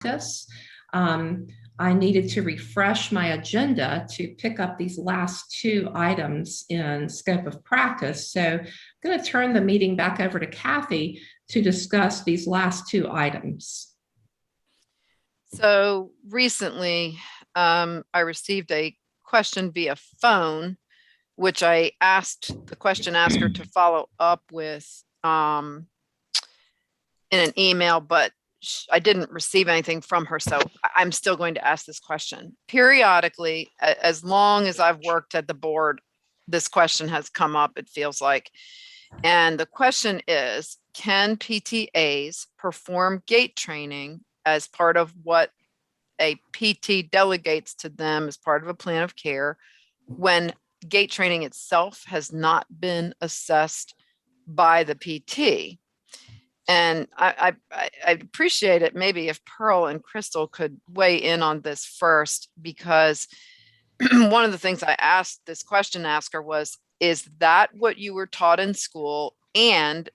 practice. I needed to refresh my agenda to pick up these last two items in scope of practice. So I'm going to turn the meeting back over to Kathy to discuss these last two items. So recently, I received a question via phone, which I asked the question asker to follow up with in an email, but I didn't receive anything from her. So I'm still going to ask this question. Periodically, as long as I've worked at the board, this question has come up, it feels like. And the question is, can PTAs perform gait training as part of what a PT delegates to them as part of a plan of care when gait training itself has not been assessed by the PT? And I appreciate it maybe if Pearl and Crystal could weigh in on this first, because one of the things I asked this question asker was, is that what you were taught in school? And,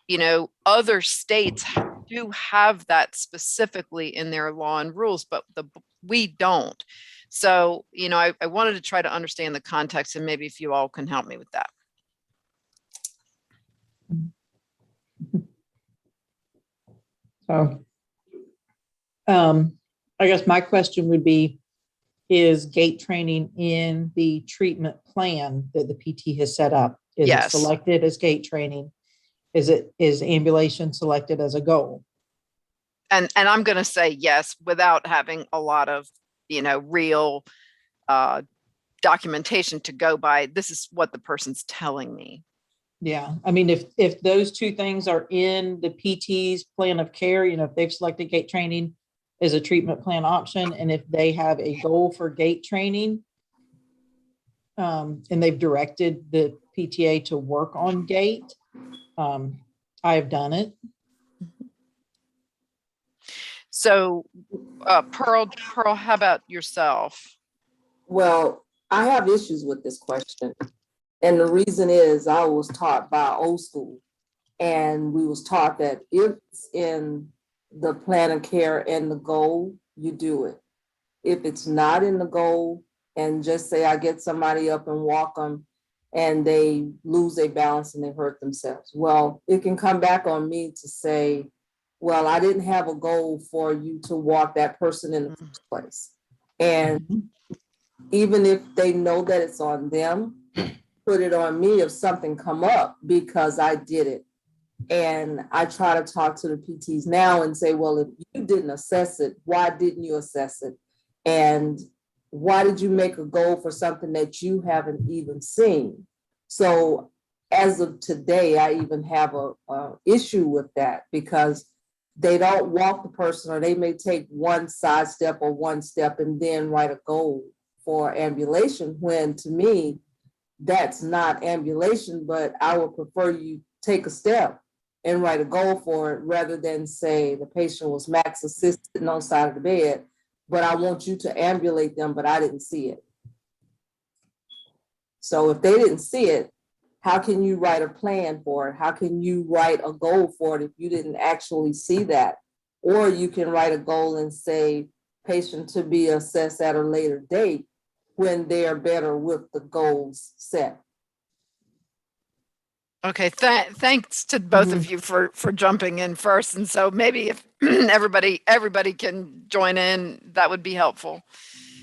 you know, other states do have that specifically in their law and rules, but we don't. So, you know, I wanted to try to understand the context, and maybe if you all can help me with that. So, I guess my question would be, is gait training in the treatment plan that the PT has set up? Is Yes. it selected as gait training? Is ambulation selected as a goal? And I'm going to say yes, without having a lot of, you know, real documentation to go by. This is what the person's telling me. Yeah, I mean, if those two things are in the PT's plan of care, you know, if they've selected gait training as a treatment plan option, and if they have a goal for gait training, and they've directed the PTA to work on gait, I have done it. So, Pearl, how about yourself? Well, I have issues with this question. And the reason is I was taught by old school, and we was taught that if it's in the plan of care and the goal, you do it. If it's not in the goal, and just say I get somebody up and walk them and they lose their balance and they hurt themselves. Well, it can come back on me to say, well, I didn't have a goal for you to walk that person in the first place. And even if they know that it's on them, put it on me if something come up because I did it. And I try to talk to the PTs now and say, well, if you didn't assess it, why didn't you assess it? And why did you make a goal for something that you haven't even seen? So as of today, I even have a issue with that, because they don't walk the person, or they may take one side step or one step and then write a goal for ambulation, when to me, that's not ambulation, but I would prefer you take a step and write a goal for it, rather than say the patient was max assisted on the side of the bed, but I want you to ambulate them, but I didn't see it. So if they didn't see it, how can you write a plan for it? How can you write a goal for it if you didn't actually see that? Or you can write a goal and say patient to be assessed at a later date when they are better with the goals set. Okay, thanks to both of you for jumping in first. And so maybe if everybody can join in, that would be helpful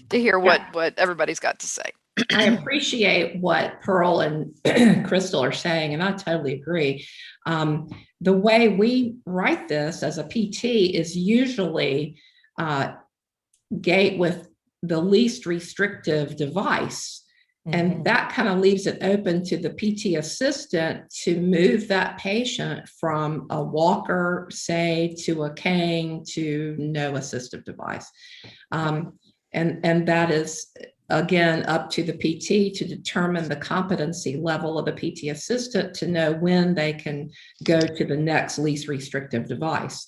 to hear what everybody's got to say. I appreciate what Pearl and Crystal are saying, and I totally agree. The way we write this as a PT is usually gait with the least restrictive device. And that kind of leaves it open to the PT assistant to move that patient from a walker, say, to a cane, to no assistive device. And that is, again, up to the PT to determine the competency level of the PT assistant to know when they can go to the next least restrictive device.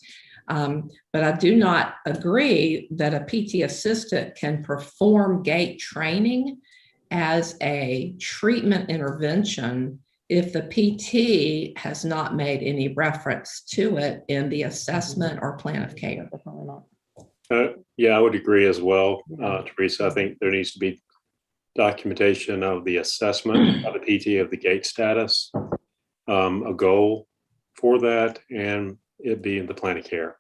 But I do not agree that a PT assistant can perform gait training as a treatment intervention if the PT has not made any reference to it in the assessment or plan of care. Definitely not. Yeah, I would agree as well, Yeah. Teresa. I think there needs to be documentation of the assessment of the PT of the gait status, a goal for that, and it being the plan of care.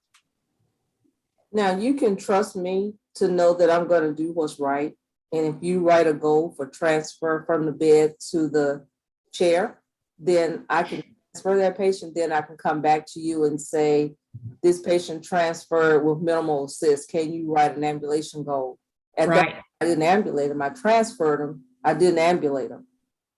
Now, you can trust me to know that I'm gonna do what's right. And if you write a goal for transfer from the bed to the chair, then I can transfer that patient, then I can come back to you and say, this patient transferred with minimal assist. Can you write an ambulation goal? At that, Right. I didn't ambulate them. I transferred them. I didn't ambulate them.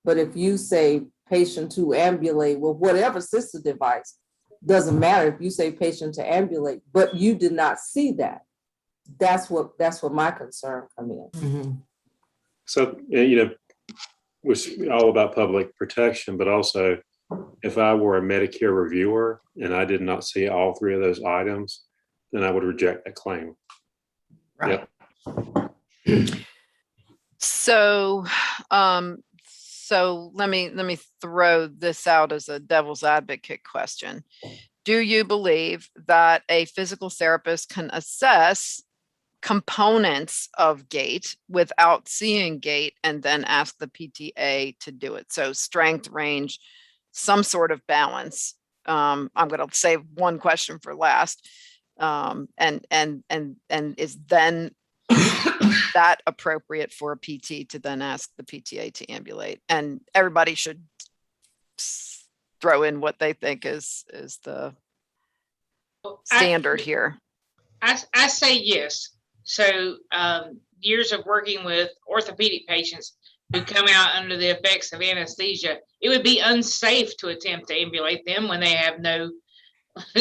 But if you say patient to ambulate with whatever assistive device, doesn't matter if you say patient to ambulate, but you did not see that. That's what my concern come in. Mhm. So, was all about public protection, but also if I were a Medicare reviewer and I did not see all three of those items, then I would reject that claim. Right. So, so let me throw this out as a devil's advocate question. Do you believe that a physical therapist can assess components of gait without seeing gait and then ask the PTA to do it? So strength, range, some sort of balance. I'm going to save one question for last. And is then that appropriate for a PT to then ask the PTA to ambulate? And everybody should throw in what they think is the standard here. I say yes. So years of working with orthopedic patients who come out under the effects of anesthesia, it would be unsafe to attempt to ambulate them when they have no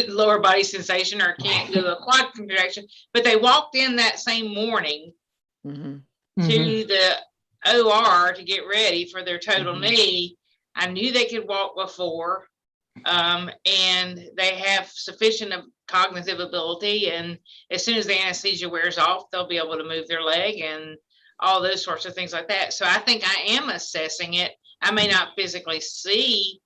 lower body sensation or can't do a quad contraction. But they walked in that same morning Mm-hmm. to the OR to get ready for their total knee. I knew they could walk before, and they have sufficient of cognitive ability. And as soon as the anesthesia wears off, they'll be able to move their leg and all those sorts of things like that. So I think I am assessing it. I may not physically see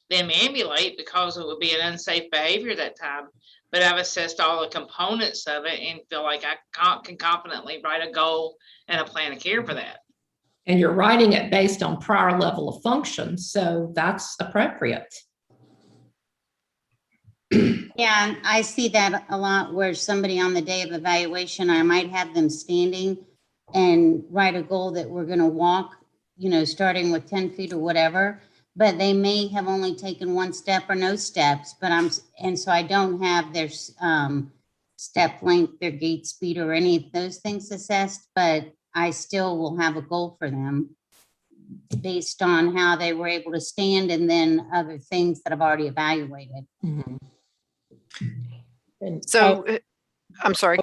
them ambulate because it would be an unsafe behavior that time, but I've assessed all the components of it and feel like I can confidently write a goal and a plan of care for that. And you're writing it based on prior level of function, so that's appropriate. Yeah, and I see that a lot where somebody on the day of evaluation, I might have them standing and write a goal that we're going to walk, starting with 10 feet or whatever, but they may have only taken one step or no steps, and so I don't have their step length, their gait speed, or any of those things assessed, but I still will have a goal for them based on how they were able to stand and then other things that I've already evaluated. Mhm. And So I'm sorry.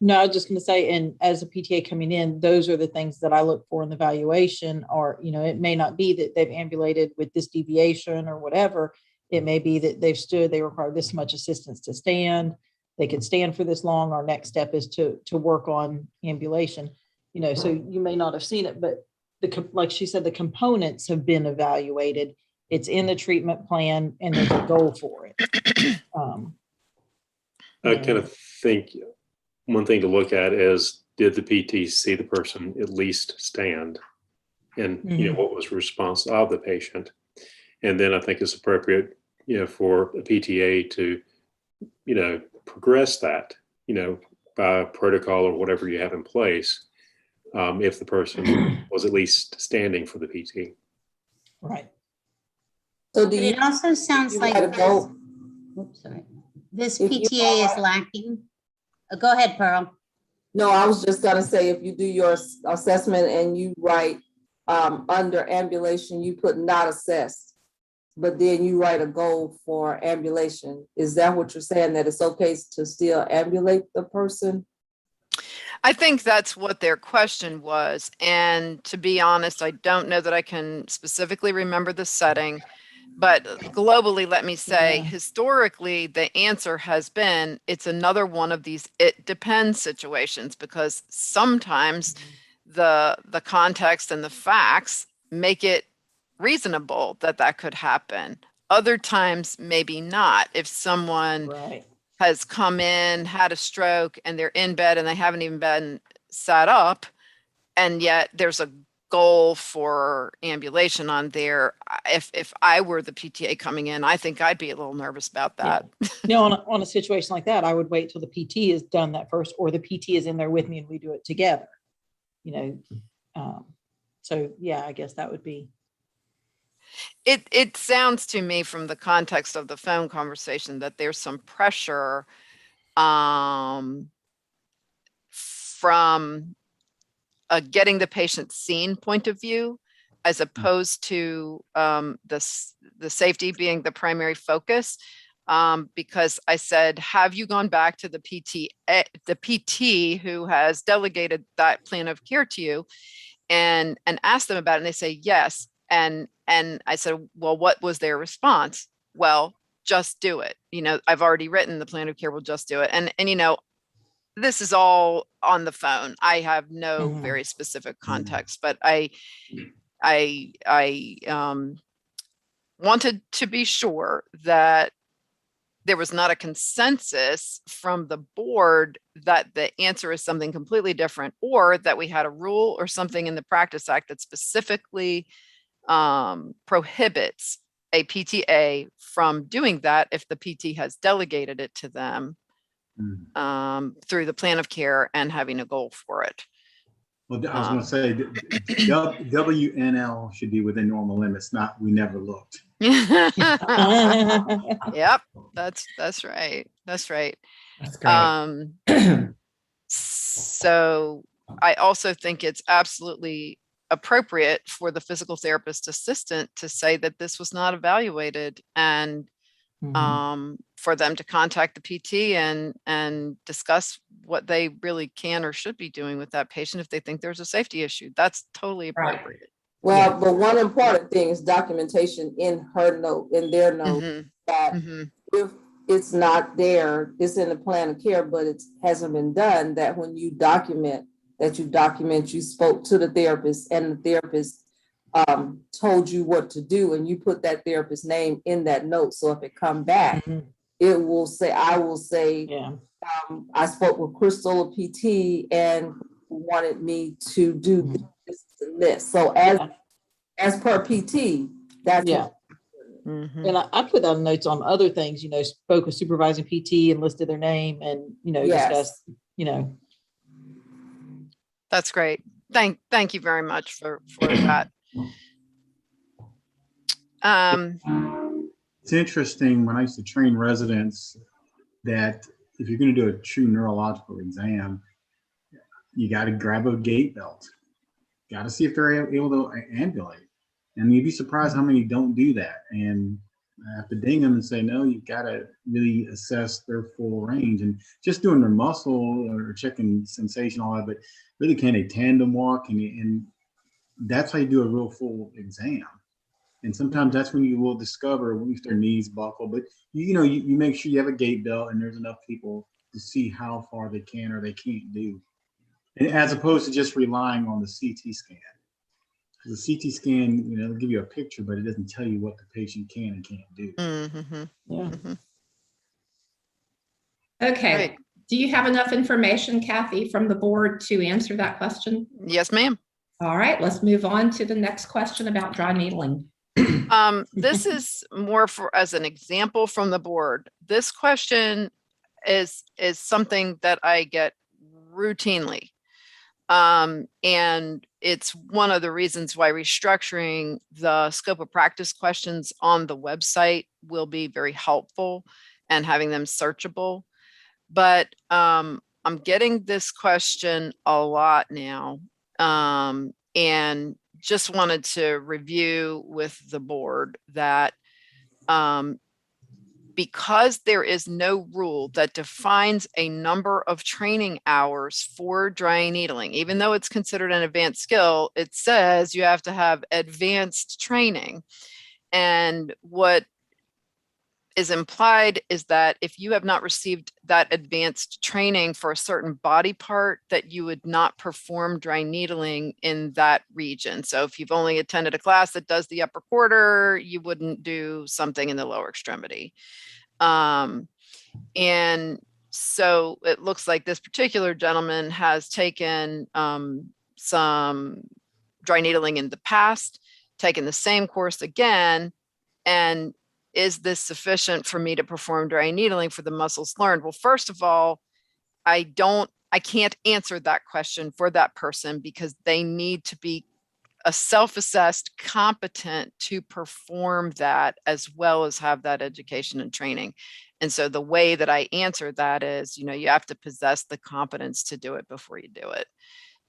no, I was just going to say, and as a PTA coming in, those are the things that I look for in the evaluation. Or, it may not be that they've ambulated with this deviation or whatever. It may be that they've stood, they require this much assistance to stand. They could stand for this long. Our next step is to work on ambulation. So you may not have seen it, but like she said, the components have been evaluated. It's in the treatment plan and there's a goal for it. I kind of think one thing to look at is, did the PT see the person at least stand? And, what was the response of the patient? And then I think it's appropriate, for a PTA to, progress that, by protocol or whatever you have in place, if the person was at least standing for the PT. Right. So But it also sounds like this If you PTA is are- lacking. Go ahead, Pearl. No, I was just gonna say, if you do your assessment and you write under ambulation, you put not assessed, but then you write a goal for ambulation. Is that what you're saying, that it's okay to still ambulate the person? I think that's what their question was. And to be honest, I don't know that I can specifically remember the setting, but globally, let me say, historically, the answer has been, it's another one of these it depends situations, because sometimes the context and the facts make it reasonable that could happen. Other times, maybe not. If someone Right. has come in, had a stroke, and they're in bed and they haven't even been sat up. And yet there's a goal for ambulation on there. If I were the PTA coming in, I think I'd be a little nervous about that. On a situation like that, I would wait till the PT has done that first, or the PT is in there with me and we do it together. So yeah, I guess that would be. It sounds to me from the context of the phone conversation that there's some pressure from a getting the patient seen point of view, as opposed to the safety being the primary focus. Because I said, have you gone back to the PT who has delegated that plan of care to you and asked them about it? And they say, yes. And I said, well, what was their response? Well, just do it. I've already written the plan of care, we'll just do it. And this is all on the phone. I have no very specific context, but I wanted to be sure that there was not a consensus from the board that the answer is something completely different, or that we had a rule or something in the Practice Act that specifically prohibits a PTA from doing that if the PT has delegated it to them through the plan of care and having a goal for it. Well, I was going to say WNL should be within normal limits, not we never looked. Yep, that's right. That's right. That's great. So I also think it's absolutely appropriate for the physical therapist assistant to say that this was not evaluated, and for them to contact the PT and discuss what they really can or should be doing with that patient if they think there's a safety issue. That's totally appropriate. Right. Well, but one important thing is documentation in their note that if it's not there, it's in the plan of care, but it hasn't been done, that when you document, you spoke to the therapist and the therapist told you what to do, and you put that therapist's name in that note. So if it come back, it will say, I will say, I spoke with Crystal, a PT, and wanted me to do this and this. So as per PT, that's And I put that in notes on other things, spoke with supervising PT and listed their name and, discussed, That's great. Thank you very much for that. It's interesting when I used to train residents that if you're going to do a true neurological exam, you got to grab a gait belt. Got to see if they're able to ambulate. And you'd be surprised how many don't do that. And I have to ding them and say, no, you've got to really assess their full range. And just doing their muscle or checking sensation, all that, but really can they tandem walk? And that's how you do a real full exam. And sometimes that's when you will discover if their knees buckle. But you make sure you have a gait belt and there's enough people to see how far they can or they can't do. And as opposed to just relying on the CT scan. The CT scan, it'll give you a picture, but it doesn't tell you what the patient can and can't do. Okay. Right. Do you have enough information, Kathy, from the board to answer that question? Yes, ma'am. All right, let's move on to the next question about dry needling. This is more as an example from the board. This question is something that I get routinely. And it's one of the reasons why restructuring the scope of practice questions on the website will be very helpful and having them searchable. But I'm getting this question a lot now, and just wanted to review with the board that because there is no rule that defines a number of training hours for dry needling, even though it's considered an advanced skill, it says you have to have advanced training. And what is implied is that if you have not received that advanced training for a certain body part, that you would not perform dry needling in that region. So if you've only attended a class that does the upper quarter, you wouldn't do something in the lower extremity. And so it looks like this particular gentleman has taken some dry needling in the past, taken the same course again. And is this sufficient for me to perform dry needling for the muscles learned? Well, first of all, I can't answer that question for that person because they need to be a self-assessed competent to perform that as well as have that education and training. And so the way that I answer that is, you know, you have to possess the competence to do it before you do it.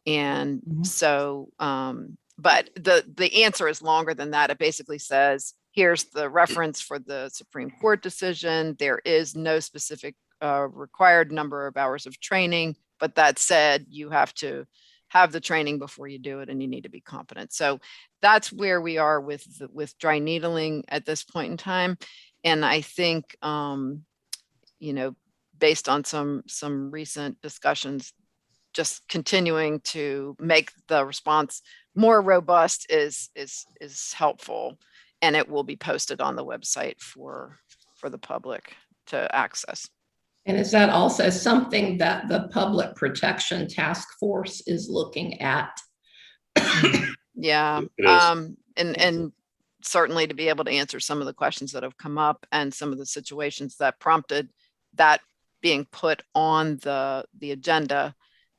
And so, but the answer is longer than that. It basically says, here's the reference for the Supreme Court decision. There is no specific required number of hours of training, but that said, you have to have the training before you do it and you need to be competent. So that's where we are with dry needling at this point in time. And I think, you know, based on some recent discussions, just continuing to make the response more robust is helpful, and it will be posted on the website for the public to access. And is that also something that the Public Protection Task Force is looking at? Yeah, and certainly to be able to answer some of the questions that have come up and some of the situations that prompted that being put on the agenda,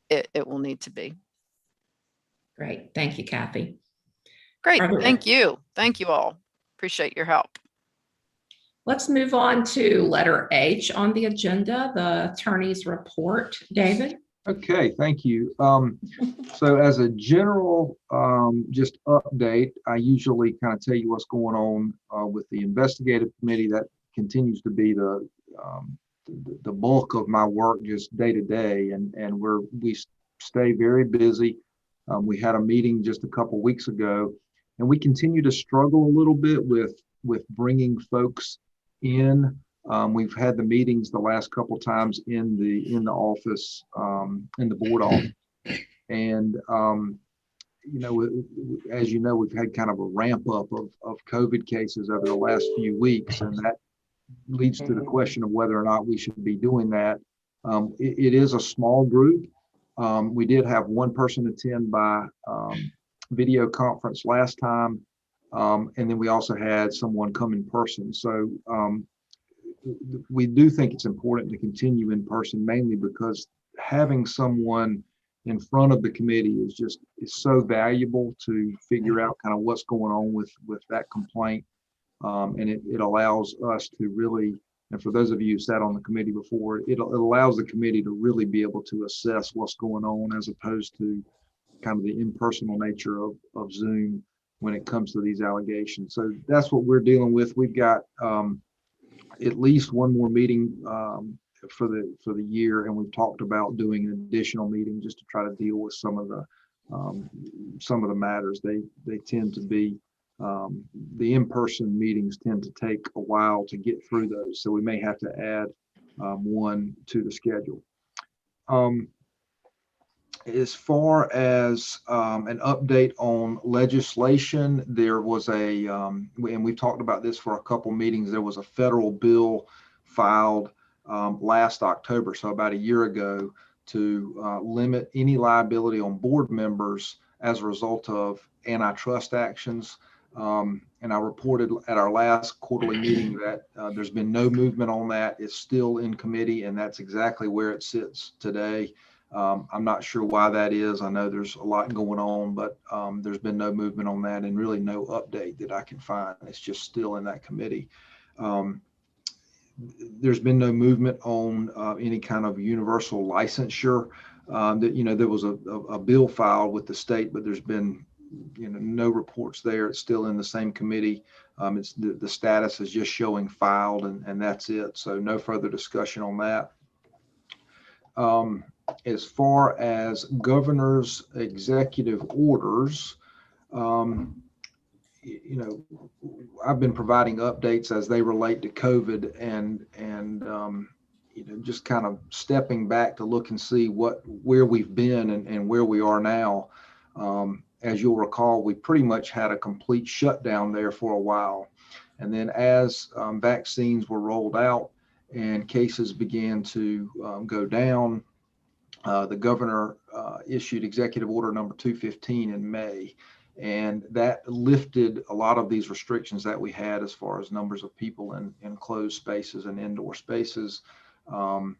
it will need to be. Great. Thank you, Kathy. Great. Thank you. Thank you all. Appreciate your help. Let's move on to letter H on the agenda, the attorney's report. David? Okay, thank you. So as a general just update, I usually kind of tell you what's going on with the investigative committee. That continues to be the bulk of my work just day to day, and we stay very busy. We had a meeting just a couple weeks ago, and we continue to struggle a little bit with bringing folks in. We've had the meetings the last couple times in the office, in the board office, and you know, as you know, we've had kind of a ramp up of COVID cases over the last few weeks, and that leads to the question of whether or not we should be doing that. It is a small group. We did have one person attend by video conference last time, and then we also had someone come in person. So we do think it's important to continue in person, mainly because having someone in front of the committee is so valuable to figure out kind of what's going on with that complaint. And it allows us to really, and for those of you who sat on the committee before, it allows the committee to really be able to assess what's going on, as opposed to kind of the impersonal nature of Zoom when it comes to these allegations. So that's what we're dealing with. We've got at least one more meeting for the year, and we've talked about doing an additional meeting just to try to deal with some of the matters. They tend to be the in-person meetings tend to take a while to get through those, so we may have to add one to the schedule. As far as an update on legislation, there was and we've talked about this for a couple meetings, there was a federal bill filed last October, so about a year ago, to limit any liability on board members as a result of antitrust actions. And I reported at our last quarterly meeting that there's been no movement on that. It's still in committee, and that's exactly where it sits today. I'm not sure why that is. I know there's a lot going on, but there's been no movement on that, and really no update that I can find. It's just still in that committee. There's been no movement on any kind of universal licensure. That, you know, there was a bill filed with the state, but there's been, you know, no reports there. It's still in the same committee. It's the status is just showing filed, and that's it. So no further discussion on that. As far as governor's executive orders, you know, I've been providing updates as they relate to COVID, and you know, just kind of stepping back to look and see where we've been and where we are now. As you'll recall, we pretty much had a complete shutdown there for a while. And then as vaccines were rolled out and cases began to go down. The governor issued executive order number 215 in May, and that lifted a lot of these restrictions that we had as far as numbers of people in enclosed spaces and indoor spaces. And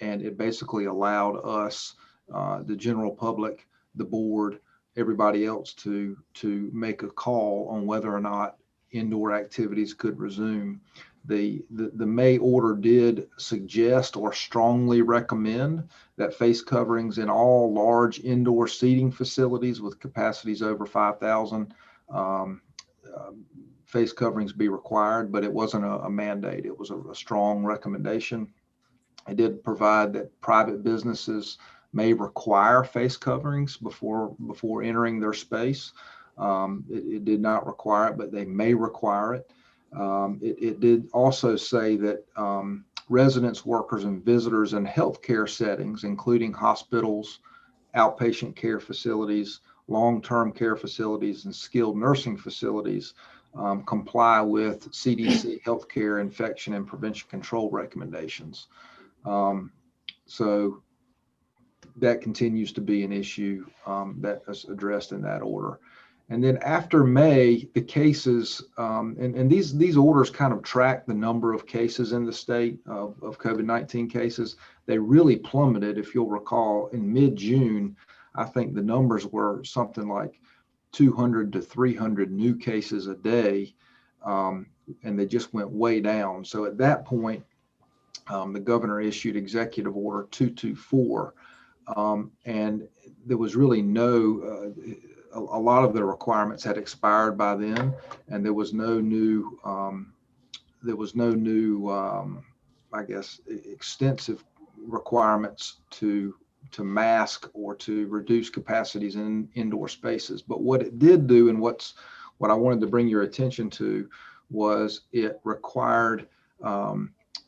it basically allowed us, the general public, the board, everybody else to make a call on whether or not indoor activities could resume. The May order did suggest or strongly recommend that face coverings in all large indoor seating facilities with capacities over 5,000 face coverings be required, but it wasn't a mandate. It was a strong recommendation. It did provide that private businesses may require face coverings before entering their space. It did not require it, but they may require it. It did also say that residents, workers, and visitors in healthcare settings, including hospitals, outpatient care facilities, long-term care facilities, and skilled nursing facilities, comply with CDC healthcare infection and prevention control recommendations. So that continues to be an issue that is addressed in that order. And then after May, the cases, and these orders kind of track the number of cases in the state of COVID-19 cases. They really plummeted, if you'll recall, in mid-June. I think the numbers were something like 200 to 300 new cases a day, and they just went way down. So at that point, the governor issued executive order 224, and there was really a lot of the requirements had expired by then, and there was no new, I guess, extensive requirements to mask or to reduce capacities in indoor spaces. But what it did do, and what I wanted to bring your attention to, was it required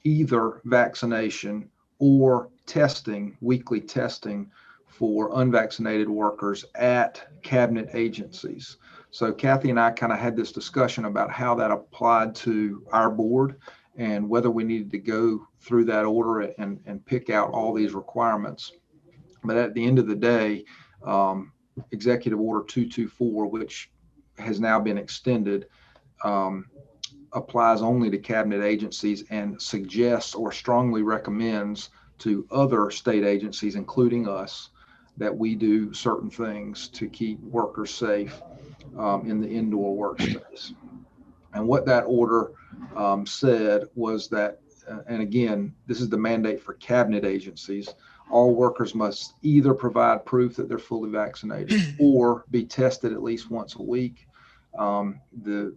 either vaccination or testing, weekly testing for unvaccinated workers at cabinet agencies. So Kathy and I kind of had this discussion about how that applied to our board and whether we needed to go through that order and pick out all these requirements. But at the end of the day, Executive Order 224, which has now been extended, applies only to cabinet agencies and suggests or strongly recommends to other state agencies, including us, that we do certain things to keep workers safe in the indoor workspace. And what that order said was that, and again, this is the mandate for cabinet agencies, all workers must either provide proof that they're fully vaccinated or be tested at least once a week. The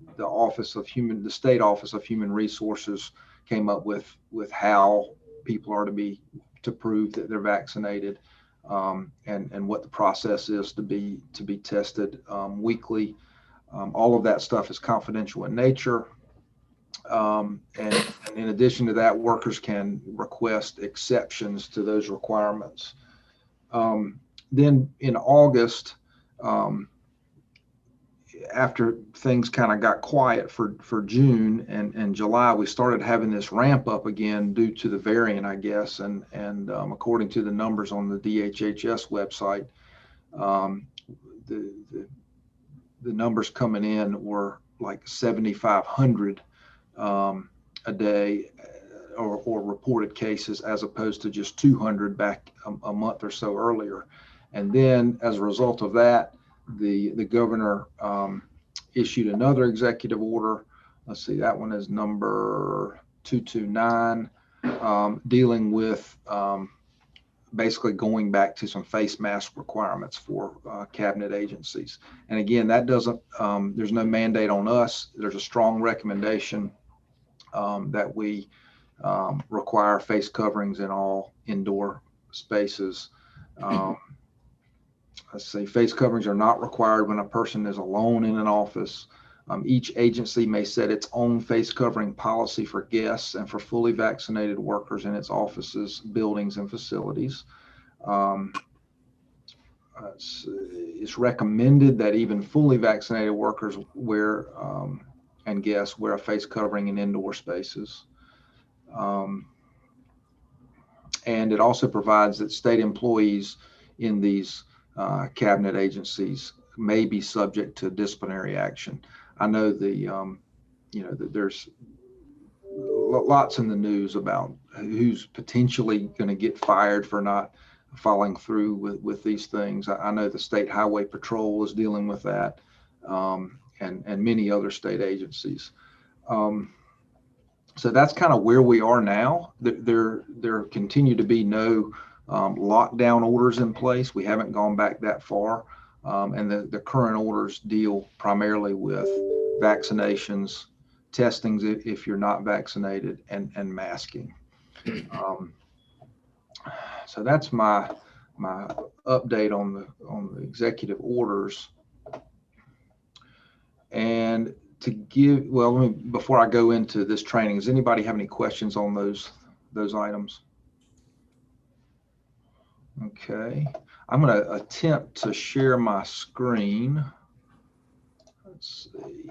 State Office of Human Resources came up with how people are to prove that they're vaccinated, and what the process is to be tested weekly. All of that stuff is confidential in nature. And in addition to that, workers can request exceptions to those requirements. Then in August, after things kind of got quiet for June and July, we started having this ramp up again due to the variant, I guess. And according to the numbers on the DHHS website, the numbers coming in were like 7,500 a day, or reported cases, as opposed to just 200 back a month or so earlier. And then as a result of that, the governor issued another executive order. Let's see, that one is number 229, dealing with basically going back to some face mask requirements for cabinet agencies. And again, that doesn't, there's no mandate on us. There's a strong recommendation that we require face coverings in all indoor spaces. Let's see, face coverings are not required when a person is alone in an office. Each agency may set its own face covering policy for guests and for fully vaccinated workers in its offices, buildings, and facilities. It's recommended that even fully vaccinated workers and guests wear a face covering in indoor spaces. And it also provides that state employees in these cabinet agencies may be subject to disciplinary action. I know there's lots in the news about who's potentially going to get fired for not following through with these things. I know the State Highway Patrol is dealing with that, and many other state agencies. So that's kind of where we are now. There continue to be no lockdown orders in place. We haven't gone back that far. And the current orders deal primarily with vaccinations, testings if you're not vaccinated, and masking. So that's my update on the executive orders. And to give, well, let me, before I go into this training, does anybody have any questions on those items? Okay, I'm going to attempt to share my screen. Let's see.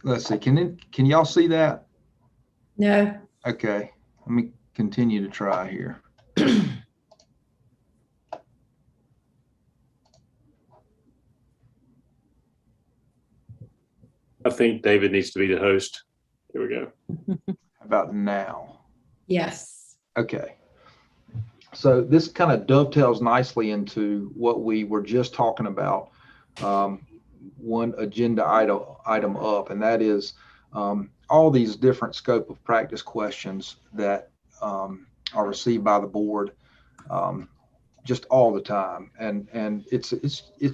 Let's see, can y'all see that? No. Okay, let me continue to try here. I think David needs to be the host. Here we go. How about now? Yes. Okay. So this kind of dovetails nicely into what we were just talking about. One agenda item up, and that is all these different scope of practice questions that are received by the board just all the time, and it's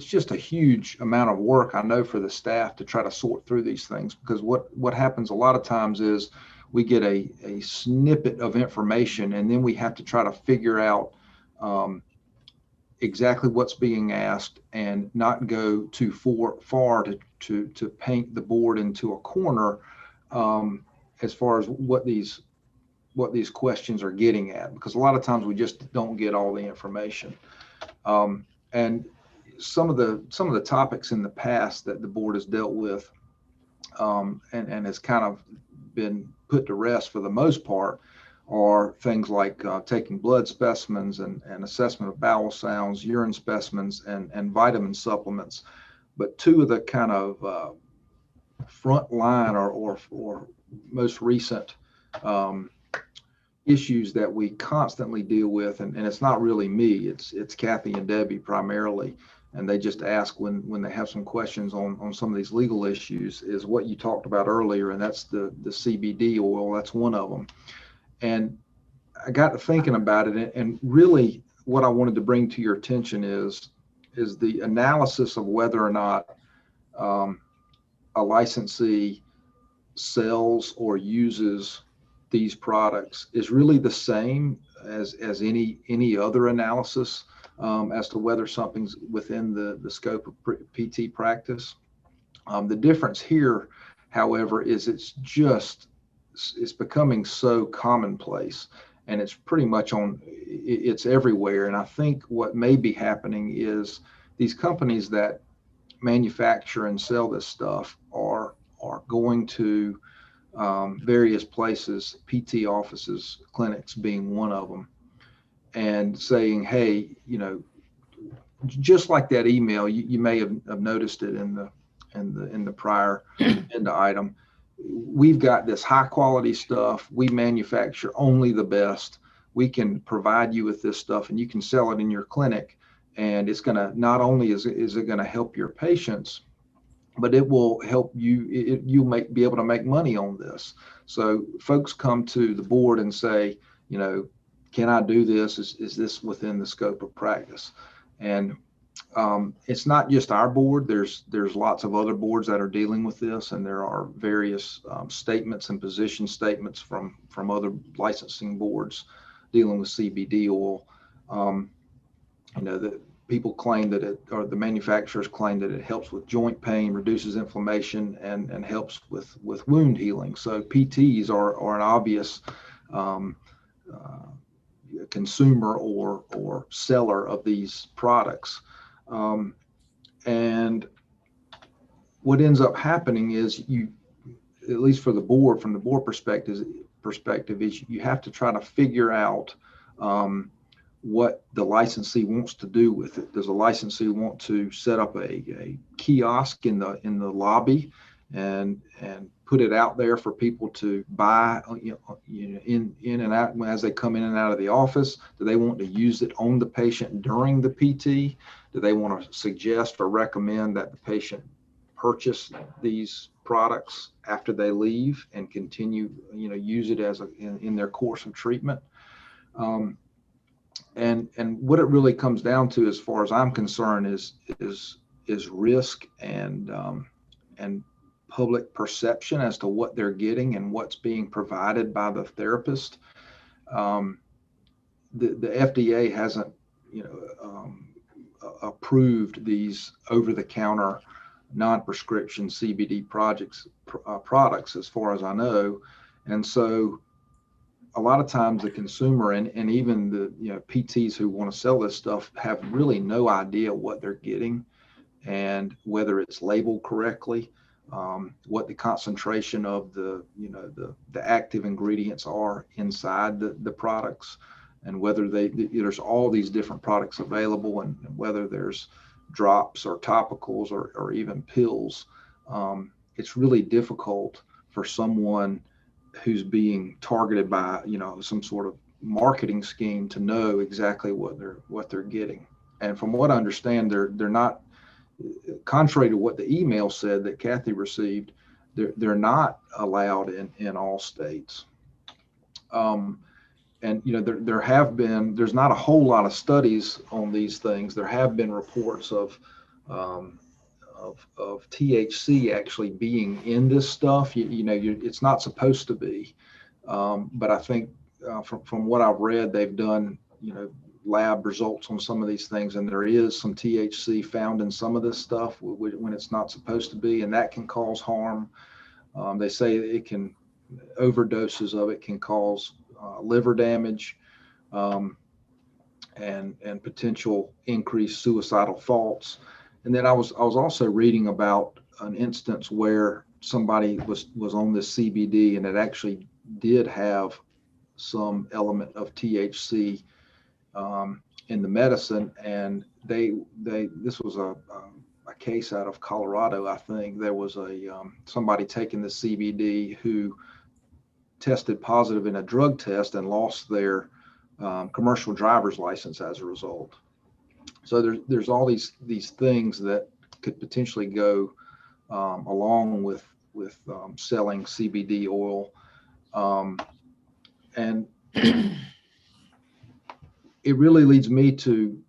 just a huge amount of work, I know, for the staff to try to sort through these things, because what happens a lot of times is we get a snippet of information, and then we have to try to figure out exactly what's being asked and not go too far to paint the board into a corner as far as what these questions are getting at, because a lot of times we just don't get all the information. And some of the topics in the past that the board has dealt with and has kind of been put to rest for the most part are things like taking blood specimens and assessment of bowel sounds, urine specimens, and vitamin supplements. But two of the kind of front line or most recent issues that we constantly deal with, and it's not really me, it's Kathy and Debbie primarily, and they just ask when they have some questions on some of these legal issues, is what you talked about earlier, and that's the CBD oil. That's one of them. And I got to thinking about it, and really what I wanted to bring to your attention is the analysis of whether or not a licensee sells or uses these products is really the same as any other analysis as to whether something's within the scope of PT practice. The difference here, however, is it's becoming so commonplace, and it's pretty much it's everywhere. And I think what may be happening is these companies that manufacture and sell this stuff are going to various places, PT offices, clinics being one of them, and saying, hey, just like that email, you may have noticed it in the prior agenda item. We've got this high quality stuff. We manufacture only the best. We can provide you with this stuff, and you can sell it in your clinic. And it's going to, not only is it going to help your patients, but it will help you. You'll be able to make money on this. So folks come to the board and say, can I do this? Is this within the scope of practice? And it's not just our board. There's lots of other boards that are dealing with this, and there are various statements and position statements from other licensing boards dealing with CBD oil. people claim that it, or the manufacturers claim that it helps with joint pain, reduces inflammation, and helps with wound healing. So PTs are an obvious consumer or seller of these products. And what ends up happening is you, at least for the board, from the board perspective, is you have to try to figure out what the licensee wants to do with it. Does a licensee want to set up a kiosk in the lobby and put it out there for people to buy, in and out as they come in and out of the office? Do they want to use it on the patient during the PT? Do they want to suggest or recommend that the patient purchase these products after they leave and continue, use it as in their course of treatment? And what it really comes down to, as far as I'm concerned, is risk and public perception as to what they're getting and what's being provided by the therapist. The FDA hasn't, approved these over-the-counter non-prescription CBD products, as far as I know, and so a lot of times the consumer and even the PTs who want to sell this stuff have really no idea what they're getting and whether it's labeled correctly, what the concentration of the active ingredients are inside the products, and whether there's all these different products available, and whether there's drops or topicals or even pills. It's really difficult for someone who's being targeted by some sort of marketing scheme to know exactly what they're getting. And from what I understand, they're not, contrary to what the email said that Kathy received, they're not allowed in all states. And there's not a whole lot of studies on these things. There have been reports of THC actually being in this stuff. It's not supposed to be, but I think from what I've read, they've done lab results on some of these things, and there is some THC found in some of this stuff when it's not supposed to be, and that can cause harm. They say it can, overdoses of it can cause liver damage, and potential increased suicidal thoughts. And then I was also reading about an instance where somebody was on this CBD and it actually did have some element of THC in the medicine, and this was a case out of Colorado, I think. There was somebody taking the CBD who tested positive in a drug test and lost their commercial driver's license as a result. So there's all these things that could potentially go along with selling CBD oil, and it really leads me to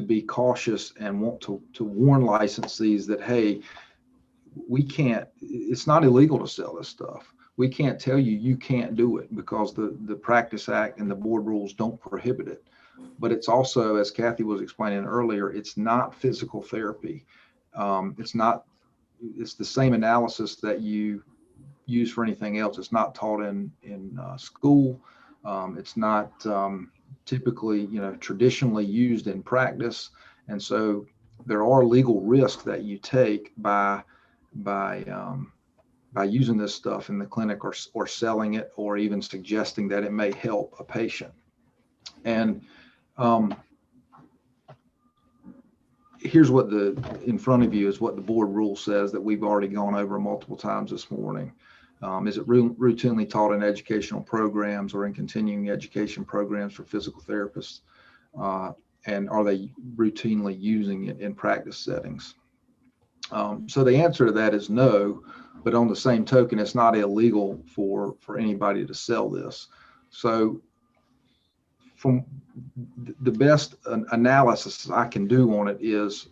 be cautious and want to warn licensees that, hey, we can't. It's not illegal to sell this stuff. We can't tell you can't do it because the Practice Act and the board rules don't prohibit it. But it's also, as Kathy was explaining earlier, it's not physical therapy. It's the same analysis that you use for anything else. It's not taught in school. It's not typically, traditionally used in practice. And so there are legal risks that you take by using this stuff in the clinic or selling it, or even suggesting that it may help a patient. And here's what in front of you is what the board rule says that we've already gone over multiple times this morning. Is it routinely taught in educational programs or in continuing education programs for physical therapists? And are they routinely using it in practice settings? So the answer to that is no, but on the same token, it's not illegal for anybody to sell this. So from the best analysis I can do on it is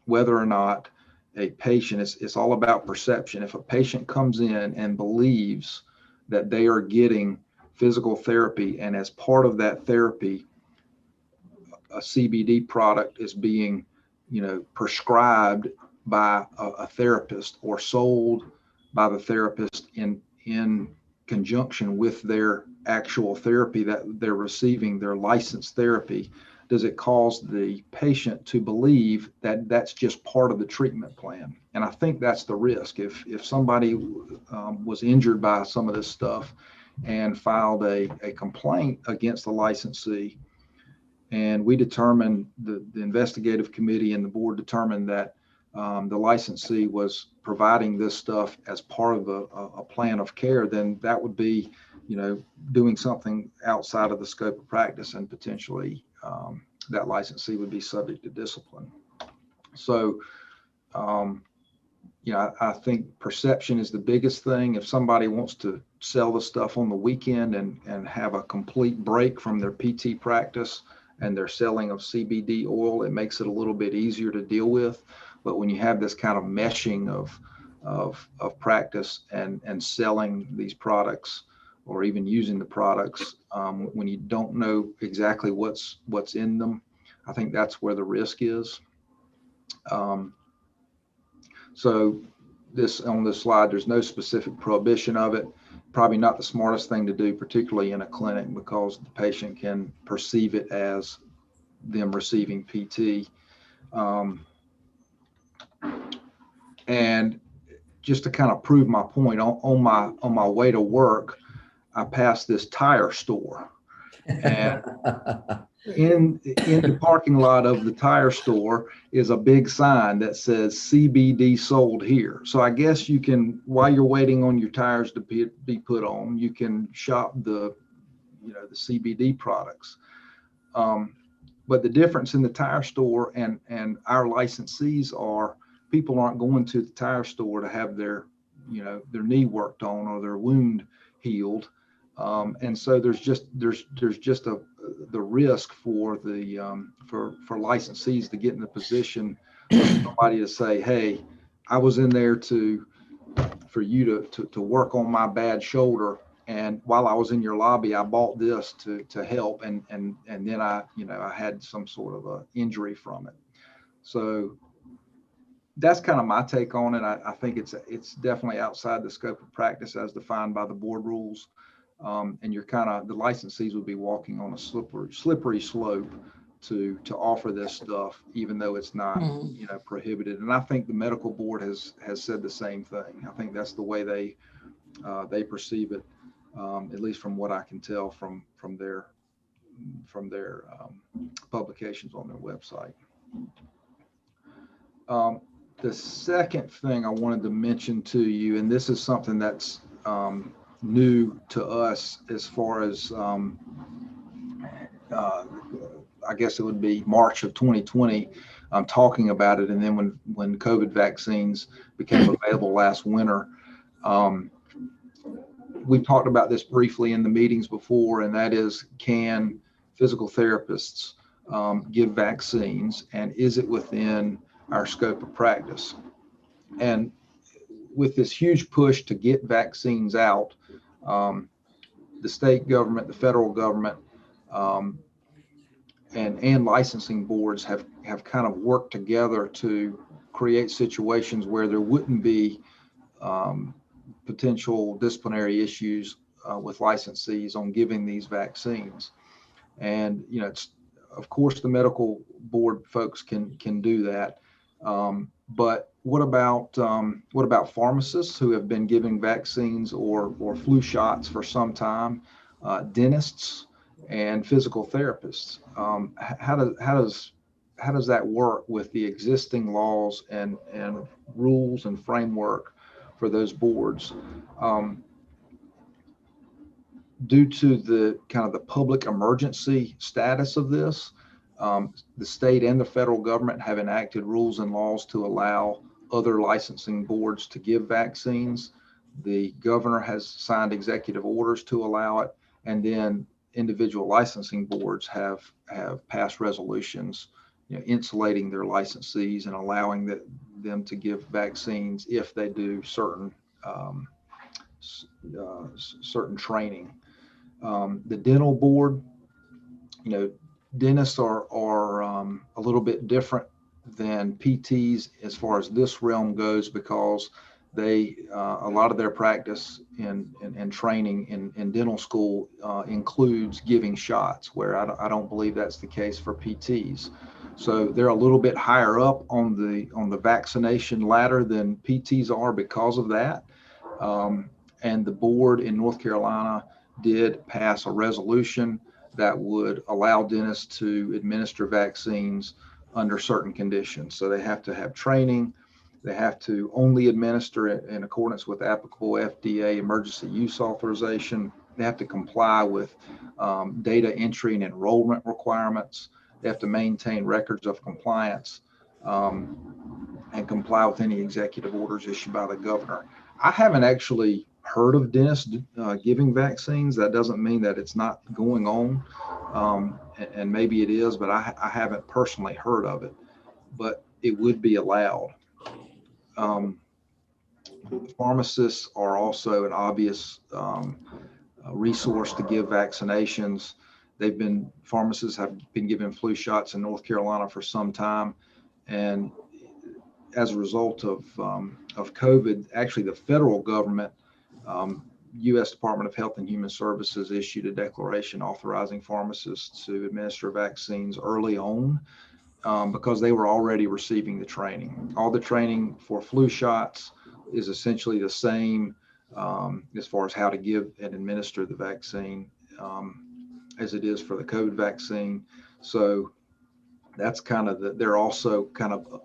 whether or not a patient, it's all about perception. If a patient comes in and believes that they are getting physical therapy, and as part of that therapy, a CBD product is being, prescribed by a therapist or sold by the therapist in conjunction with their actual therapy that they're receiving, their licensed therapy, does it cause the patient to believe that that's just part of the treatment plan? And I think that's the risk. If somebody was injured by some of this stuff and filed a complaint against the licensee, and we determined, the investigative committee and the board determined that the licensee was providing this stuff as part of a plan of care, then that would be, doing something outside of the scope of practice, and potentially that licensee would be subject to discipline. So, I think perception is the biggest thing. If somebody wants to sell the stuff on the weekend and have a complete break from their PT practice and their selling of CBD oil, it makes it a little bit easier to deal with. But when you have this kind of meshing of practice and selling these products, or even using the products, when you don't know exactly what's in them, I think that's where the risk is. So on this slide, there's no specific prohibition of it. Probably not the smartest thing to do, particularly in a clinic, because the patient can perceive it as them receiving PT. And just to kind of prove my point, on my way to work, I passed this tire store, and in the parking lot of the tire store is a big sign that says CBD sold here. So I guess you can, while you're waiting on your tires to be put on, you can shop the CBD products. But the difference in the tire store and our licensees are, people aren't going to the tire store to have their knee worked on or their wound healed. And so there's just the risk for the for licensees to get in the position of somebody to say, hey, I was in there for you to work on my bad shoulder, and while I was in your lobby, I bought this to help, and then I had some sort of a injury from it. So that's kind of my take on it. I think it's definitely outside the scope of practice as defined by the board rules. And the licensees would be walking on a slippery slope to offer this stuff, even though it's not prohibited. And I think the medical board has said the same thing. I think that's the way they perceive it, at least from what I can tell from their publications on their website. The second thing I wanted to mention to you, and this is something that's new to us as far as I guess it would be March of 2020, talking about it, and then when COVID vaccines became available last winter, we talked about this briefly in the meetings before, and that is, can physical therapists give vaccines, and is it within our scope of practice? And with this huge push to get vaccines out, the state government, the federal government, and licensing boards have kind of worked together to create situations where there wouldn't be potential disciplinary issues with licensees on giving these vaccines. And it's, of course, the medical board folks can do that. But what about pharmacists who have been giving vaccines or flu shots for some time, dentists and physical therapists? How does that work with the existing laws and rules and framework for those boards? Due to the kind of the public emergency status of this, the state and the federal government have enacted rules and laws to allow other licensing boards to give vaccines. The governor has signed executive orders to allow it, and then individual licensing boards have passed resolutions, insulating their licensees and allowing them to give vaccines if they do certain certain training. The dental board, dentists are a little bit different than PTs as far as this realm goes, because they a lot of their practice and training in dental school includes giving shots, where I don't believe that's the case for PTs. So they're a little bit higher up on the vaccination ladder than PTs are because of that. And the board in North Carolina did pass a resolution that would allow dentists to administer vaccines under certain conditions. So they have to have training. They have to only administer it in accordance with applicable FDA emergency use authorization. They have to comply with data entry and enrollment requirements. They have to maintain records of compliance and comply with any executive orders issued by the governor. I haven't actually heard of dentists giving vaccines. That doesn't mean that it's not going on, and maybe it is, but I haven't personally heard of it. But it would be allowed. Pharmacists are also an obvious resource to give vaccinations. Pharmacists have been given flu shots in North Carolina for some time, and as a result of COVID, actually the federal government, U.S. Department of Health and Human Services issued a declaration authorizing pharmacists to administer vaccines early on because they were already receiving the training. All the training for flu shots is essentially the same as far as how to give and administer the vaccine as it is for the COVID vaccine. So that's kind of they're also kind of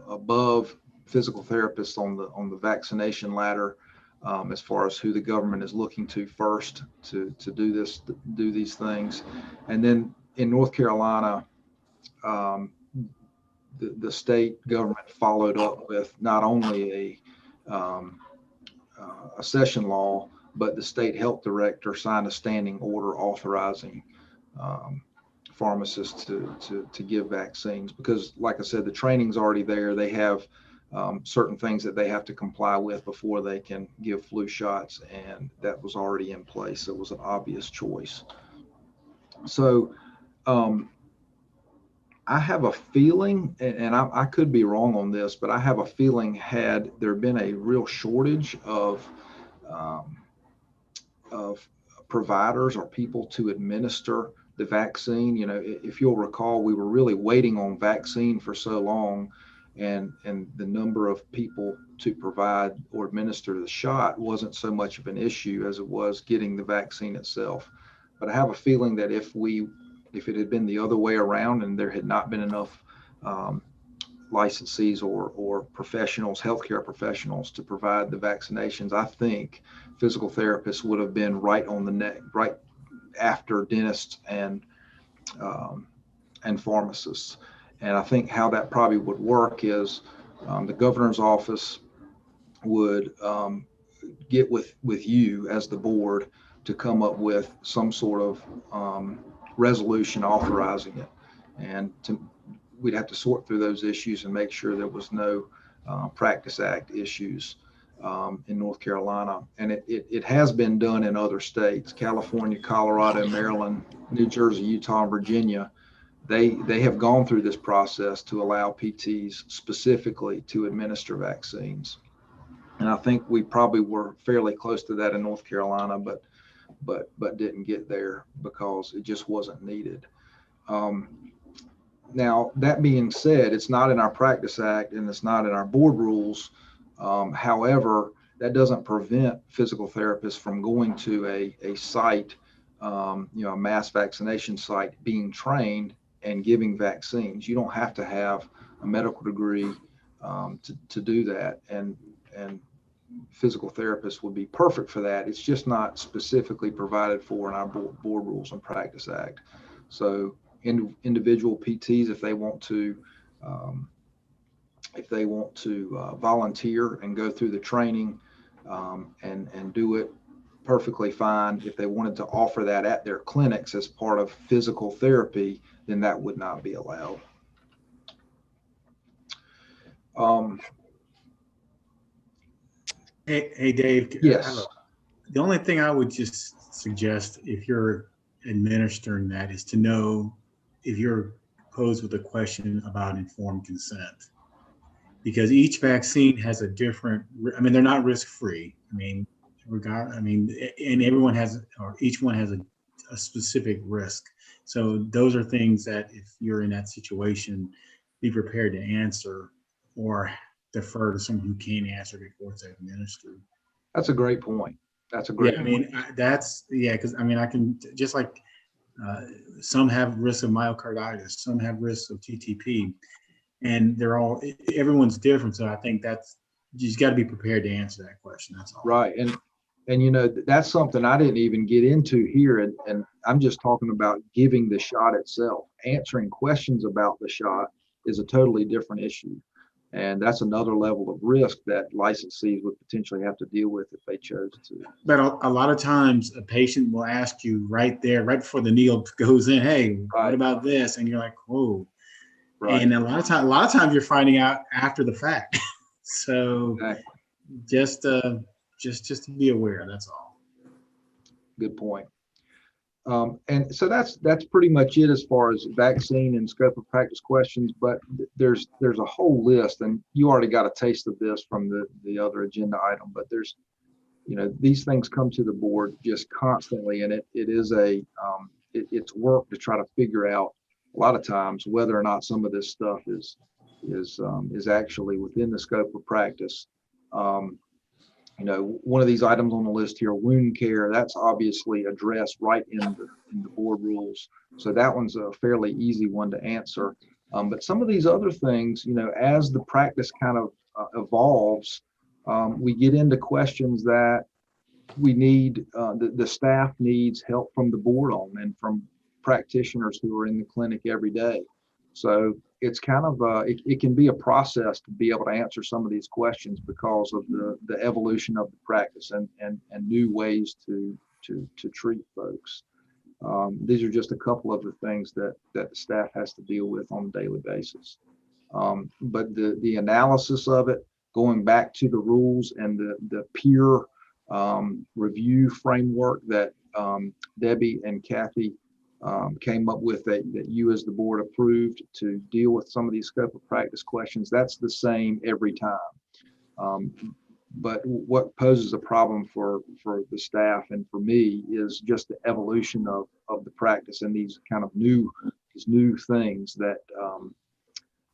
above physical therapists on the vaccination ladder as far as who the government is looking to first to do these things. And then in North Carolina, the state government followed up with not only a session law, but the state health director signed a standing order authorizing pharmacists to give vaccines, because like I said, the training's already there. They have certain things that they have to comply with before they can give flu shots, and that was already in place. So it was an obvious choice. So I have a feeling, and I could be wrong on this, but I have a feeling had there been a real shortage of providers or people to administer the vaccine, if you'll recall, we were really waiting on vaccine for so long, and the number of people to provide or administer the shot wasn't so much of an issue as it was getting the vaccine itself. But I have a feeling that if it had been the other way around and there had not been enough licensees or professionals, healthcare professionals to provide the vaccinations, I think physical therapists would have been right on the neck, right after dentists and pharmacists. And I think how that probably would work is the governor's office would get with you as the board to come up with some sort of resolution authorizing it. And we'd have to sort through those issues and make sure there was no Practice Act issues in North Carolina. And it has been done in other states: California, Colorado, Maryland, New Jersey, Utah, and Virginia. They have gone through this process to allow PTs specifically to administer vaccines. And I think we probably were fairly close to that in North Carolina, but didn't get there because it just wasn't needed. Now, that being said, it's not in our Practice Act and it's not in our board rules. However, that doesn't prevent physical therapists from going to a site, a mass vaccination site, being trained and giving vaccines. You don't have to have a medical degree to do that. And physical therapists would be perfect for that. It's just not specifically provided for in our board rules and Practice Act. So individual PTs, if they want to volunteer and go through the training and do it perfectly fine. If they wanted to offer that at their clinics as part of physical therapy, then that would not be allowed. Hey, Dave. Yes. The only thing I would just suggest if you're administering that is to know if you're posed with a question about informed consent, because each vaccine has a different, I mean, they're not risk-free. I mean, and everyone has, or each one has a specific risk. So those are things that if you're in that situation, be prepared to answer or defer to someone who can answer before it's administered. That's a great point. That's a Yeah, great I point. mean, because I mean, I can, just like some have risk of myocarditis, some have risk of TTP, and everyone's different. So I think you just got to be prepared to answer that question. That's all. Right. And you know, that's something I didn't even get into here. And I'm just talking about giving the shot itself. Answering questions about the shot is a totally different issue. And that's another level of risk that licensees would potentially have to deal with if they chose to. But a lot of times a patient will ask you right there, right before the needle goes in, hey, what about this? And you're like, whoa. Right. And a lot of times you're finding out after the fact. So exactly. just to be aware, that's all. Good point. And so that's pretty much it as far as vaccine and scope of practice questions, but there's a whole list, and you already got a taste of this from the other agenda item, but there's, you know, these things come to the board just constantly, and it is it's work to try to figure out a lot of times whether or not some of this stuff is actually within the scope of practice. You know, one of these items on the list here, wound care, that's obviously addressed right in the board rules. So that one's a fairly easy one to answer. But some of these other things, you know, as the practice kind of evolves, we get into questions that we need, the staff needs help from the board on and from practitioners who are in the clinic every day. So it's kind of it can be a process to be able to answer some of these questions because of the evolution of the practice and new ways to treat folks. These are just a couple of the things that the staff has to deal with on a daily basis. But the analysis of it, going back to the rules and the peer review framework that Debbie and Kathy came up with, that you as the board approved to deal with some of these scope of practice questions, that's the same every time. But what poses a problem for the staff and for me is just the evolution of the practice and these kind of new things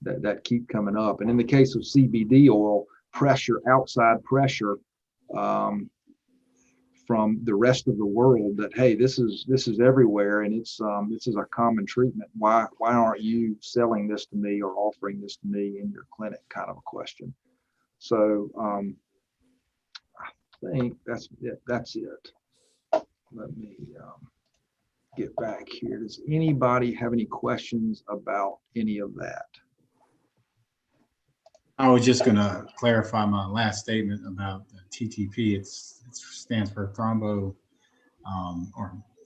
that keep coming up. And in the case of CBD oil, outside pressure from the rest of the world that, hey, this is everywhere, and this is a common treatment. Why aren't you selling this to me or offering this to me in your clinic? Kind of a question. So I think that's it. Let me get back here. Does anybody have any questions about any of that? I was just going to clarify my last statement about the TTP. It stands for or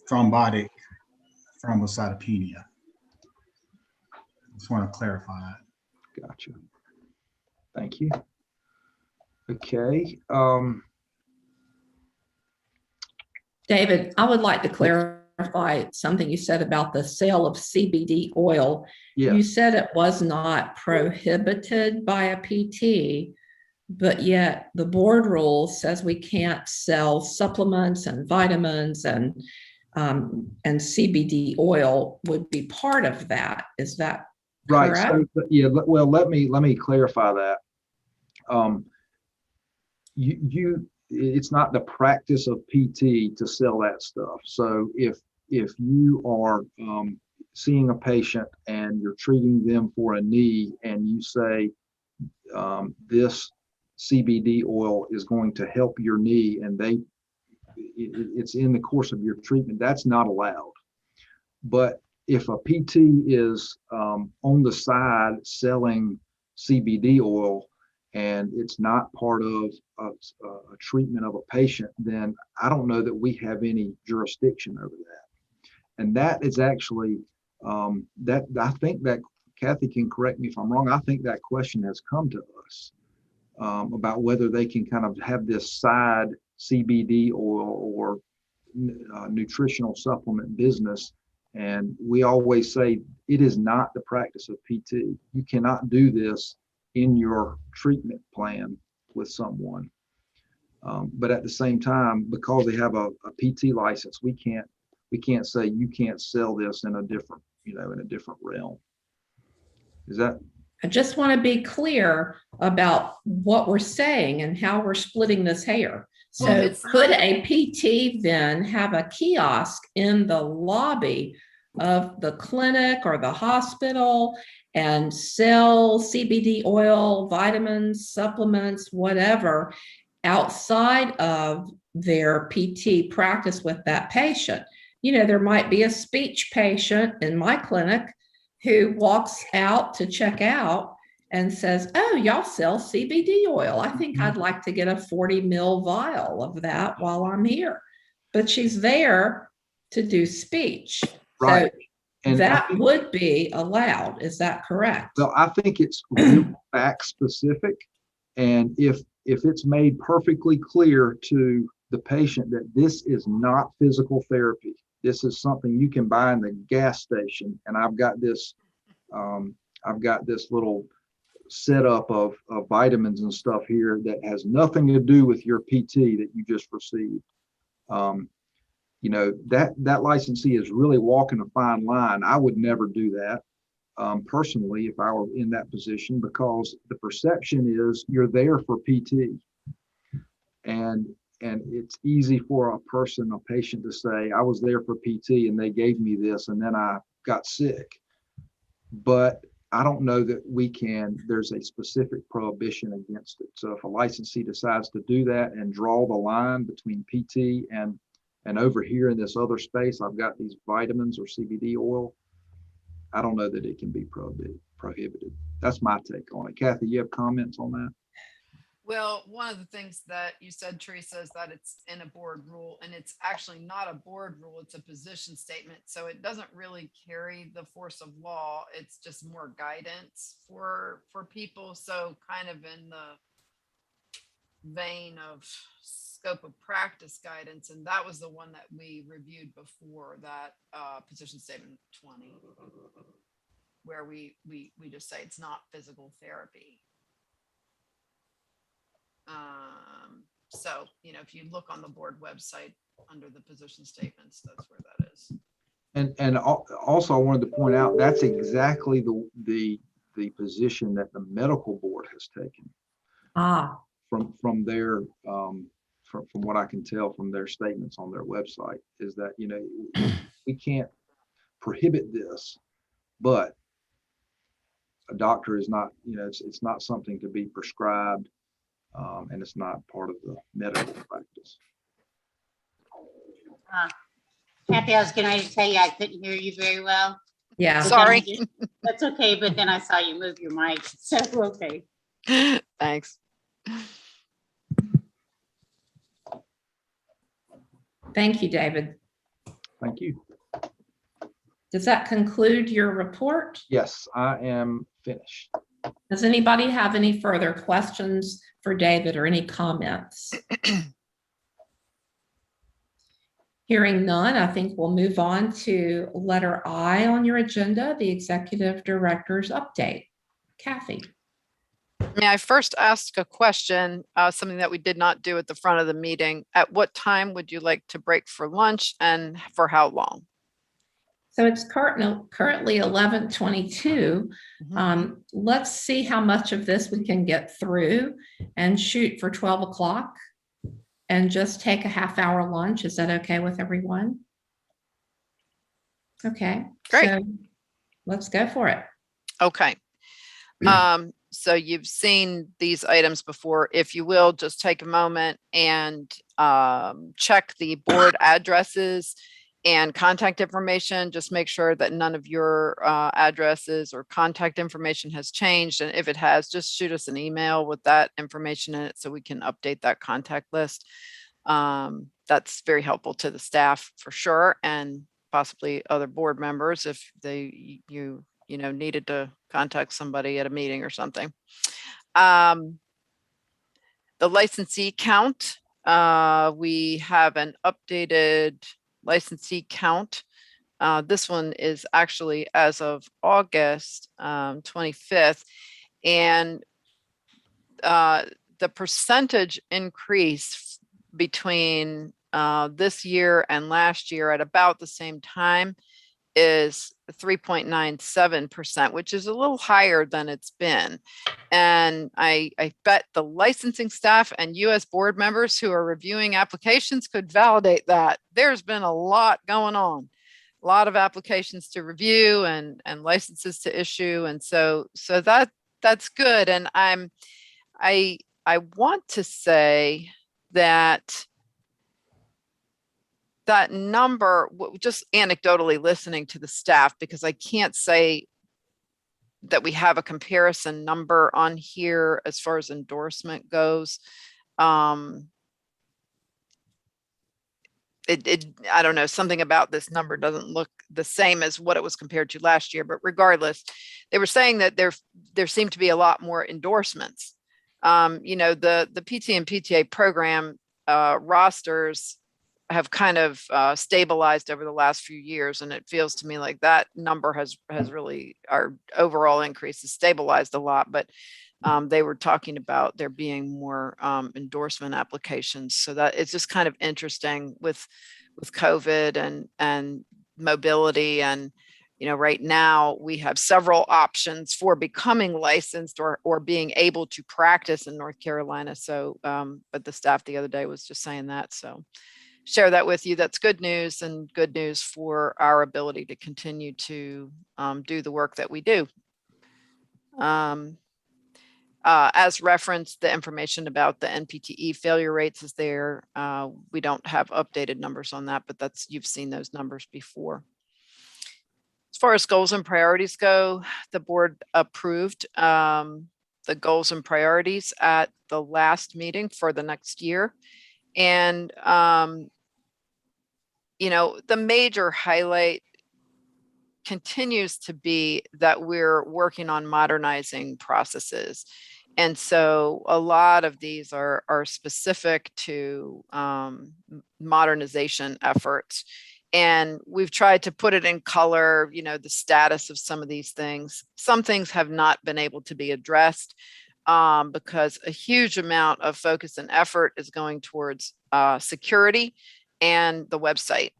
thrombotic thrombocytopenia. Just want to clarify that. Gotcha. Thank you. Okay. David, I would like to clarify something you said about the sale of CBD oil. Yeah. You said it was not prohibited by a PT, but yet the board rule says we can't sell supplements and vitamins, and CBD oil would be part of that. Is that right? Correct? So, yeah. Well, let me clarify that. It's not the practice of PT to sell that stuff. So if you are seeing a patient and you're treating them for a knee and you say this CBD oil is going to help your knee, and it's in the course of your treatment, that's not allowed. But if a PT is on the side selling CBD oil and it's not part of a treatment of a patient, then I don't know that we have any jurisdiction over that. And that is actually, that I think that Kathy can correct me if I'm wrong. I think that question has come to us about whether they can kind of have this side CBD oil or nutritional supplement business And we always say it is not the practice of PT. You cannot do this in your treatment plan with someone. But at the same time, because they have a PT license, we can't say you can't sell this in a different, in a different realm. Is that? I just want to be clear about what we're saying and how we're splitting this hair. So Well, could a PT then have a kiosk in the lobby of the clinic or the hospital and sell CBD oil, vitamins, supplements, whatever, outside of their PT practice with that patient? There might be a speech patient in my clinic who walks out to check out and says, "Oh, y'all sell CBD oil. I think I'd like to get a 40 ml vial of that while I'm here." But she's there to do speech. Right. So And that would be allowed. Is that correct? Well, I think it's real fact specific. And if it's made perfectly clear to the patient that this is not physical therapy, this is something you can buy in the gas station, and I've got this little setup of vitamins and stuff here that has nothing to do with your PT that you just received. That licensee is really walking a fine line. I would never do that personally if I were in that position, because the perception is you're there for PT. And it's easy for a patient to say, I was there for PT and they gave me this and then I got sick. But I don't know that there's a specific prohibition against it. So if a licensee decides to do that and draw the line between PT and over here in this other space, I've got these vitamins or CBD oil, I don't know that it can be prohibited. That's my take on it. Kathy, you have comments on that? Well, one of the things that you said, Teresa, is that it's in a board rule, and it's actually not a board rule. It's a position statement. So it doesn't really carry the force of law. It's just more guidance for people. So kind of in the vein of scope of practice guidance. And that was the one that we reviewed before, that position statement 20, where we just say it's not physical therapy. So, if you look on the board website under the position statements, that's where that is. And also I wanted to point out that's exactly the position that the medical board has taken. From their from what I can tell from their statements on their website, is that we can't prohibit this, but a doctor is not, it's not something to be prescribed. And it's not part of the medical practice. Kathy, I was going to tell you I couldn't hear you very well. Yeah. Sorry. That's okay, but then I saw you move your mic, so okay. Thanks. Thank you, David. Thank you. Does that conclude your report? Yes, I am finished. Does anybody have any further questions for David or any comments? Hearing none, I think we'll move on to letter I on your agenda, the executive director's update. Kathy. May I first ask a question, something that we did not do at the front of the meeting? At what time would you like to break for lunch, and for how long? So it's currently 11:22. Let's see how much of this we can get through and shoot for 12 o'clock and just take a half-hour lunch. Is that okay with everyone? Okay. Great. So let's go for it. Okay. So you've seen these items before. If you will, just take a moment and check the board addresses and contact information. Just make sure that none of your addresses or contact information has changed. And if it has, just shoot us an email with that information in it so we can update that contact list. That's very helpful to the staff for sure, and possibly other board members if you needed to contact somebody at a meeting or something. The licensee count, we have an updated licensee count This one is actually as of August 25th. And the percentage increase between this year and last year at about the same time is 3.97%, which is a little higher than it's been. And I bet the licensing staff and US board members who are reviewing applications could validate that. There's been a lot going on, a lot of applications to review and licenses to issue. And so that's good. And I want to say that that number, just anecdotally listening to the staff, because I can't say that we have a comparison number on here as far as endorsement goes. I don't know, something about this number doesn't look the same as what it was compared to last year, but regardless, they were saying that there seemed to be a lot more endorsements. The PT and PTA program rosters have kind of stabilized over the last few years. And it feels to me like that number has really, our overall increase has stabilized a lot, but they were talking about there being more endorsement applications. So that it's just kind of interesting with COVID and mobility. And, right now we have several options for becoming licensed or being able to practice in North Carolina. So, but the staff the other day was just saying that. So share that with you. That's good news, and good news for our ability to continue to do the work that we do. As referenced, the information about the NPTE failure rates is there. We don't have updated numbers on that, but you've seen those numbers before. As far as goals and priorities go, the board approved the goals and priorities at the last meeting for the next year. And the major highlight continues to be that we're working on modernizing processes. And so a lot of these are specific to modernization efforts. And we've tried to put it in color, the status of some of these things. Some things have not been able to be addressed because a huge amount of focus and effort is going towards security and the website.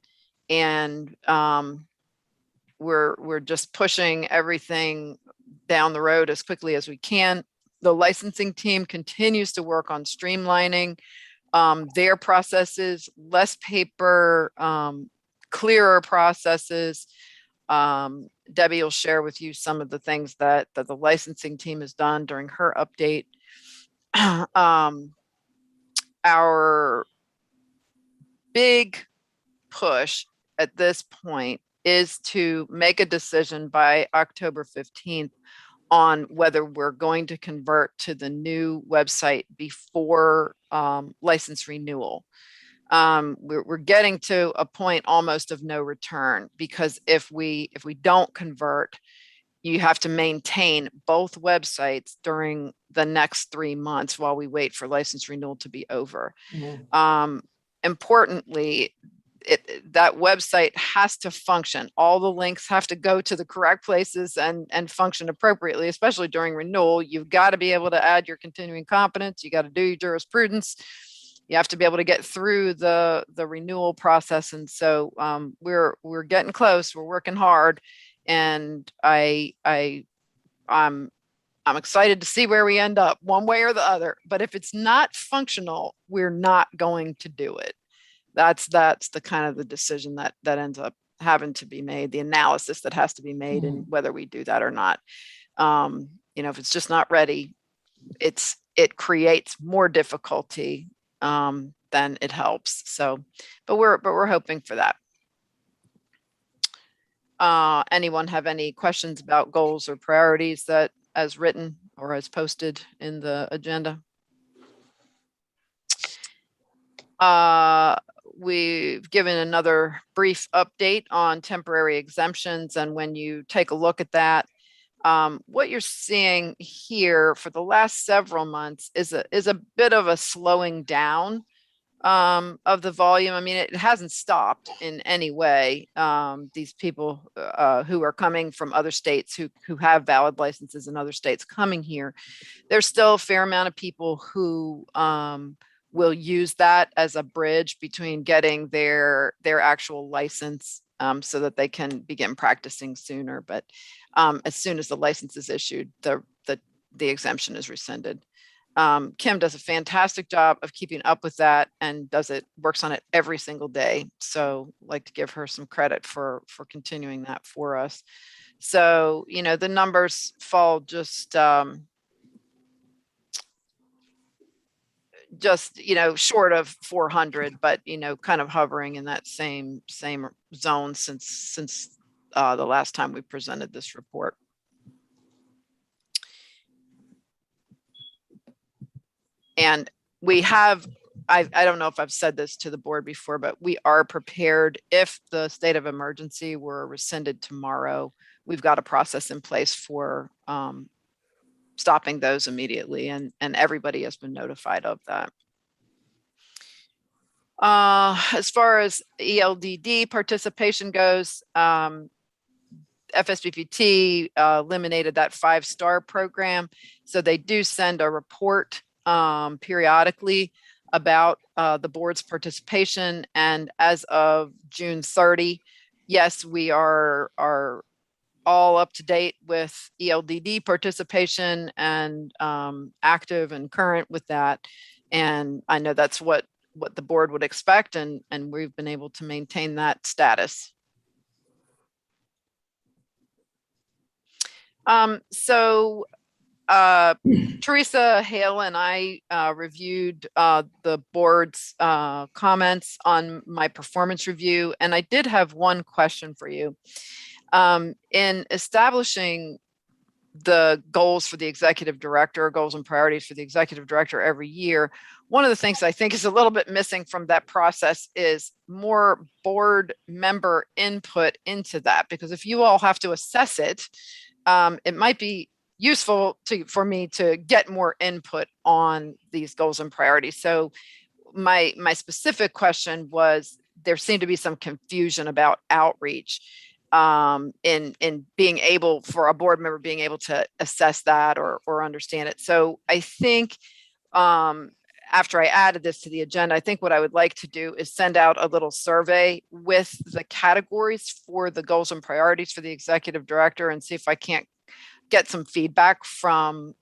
And we're just pushing everything down the road as quickly as we can. The licensing team continues to work on streamlining their processes, less paper, clearer processes. Debbie will share with you some of the things that the licensing team has done during her update. Our big push at this point is to make a decision by October 15th on whether we're going to convert to the new website before license renewal. We're getting to a point almost of no return, because if we don't convert, you have to maintain both websites during the next 3 months while we wait for license renewal to be over. Importantly, that website has to function. All the links have to go to the correct places and function appropriately, especially during renewal. You've got to be able to add your continuing competence. You got to do your jurisprudence. You have to be able to get through the renewal process. And so we're getting close. We're working hard, and I'm excited to see where we end up one way or the other. But if it's not functional, we're not going to do it. That's the kind of the decision that ends up having to be made, the analysis that has to be made, and whether we do that or not. If it's just not ready, it creates more difficulty than it helps. So, but we're hoping for that. Anyone have any questions about goals or priorities that as written or as posted in the agenda? We've given another brief update on temporary exemptions. And when you take a look at that, what you're seeing here for the last several months is a bit of a slowing down of the volume. I mean, it hasn't stopped in any way. These people who are coming from other states who have valid licenses in other states coming here, there's still a fair amount of people who will use that as a bridge between getting their actual license so that they can begin practicing sooner. But as soon as the license is issued, the exemption is rescinded. Kim does a fantastic job of keeping up with that and works on it every single day. So I'd like to give her some credit for continuing that for us. So, you know, the numbers fall just, you know, short of 400, but, you know, kind of hovering in that same zone since the last time we presented this report. And we have, I don't know if I've said this to the board before, but we are prepared if the state of emergency were rescinded tomorrow. We've got a process in place for stopping those immediately, and everybody has been notified of that. As far as ELDD participation goes, FSBPT eliminated that 5-star program. So they do send a report periodically about the board's participation. And as of June 30, yes, we are all up to date with ELDD participation and active and current with that. And I know that's what the board would expect, and we've been able to maintain that status. Teresa Hale and I reviewed the board's comments on my performance review, and I did have one question for you. In establishing the goals for the executive director, goals and priorities for the executive director every year, one of the things I think is a little bit missing from that process is more board member input into that, because if you all have to assess it, it might be useful for me to get more input on these goals and priorities. So my specific question was, there seemed to be some confusion about outreach in being able, for a board member being able to assess that or understand it. So I think after I added this to the agenda, I think what I would like to do is send out a little survey with the categories for the goals and priorities for the executive director, and see if I can't get some feedback from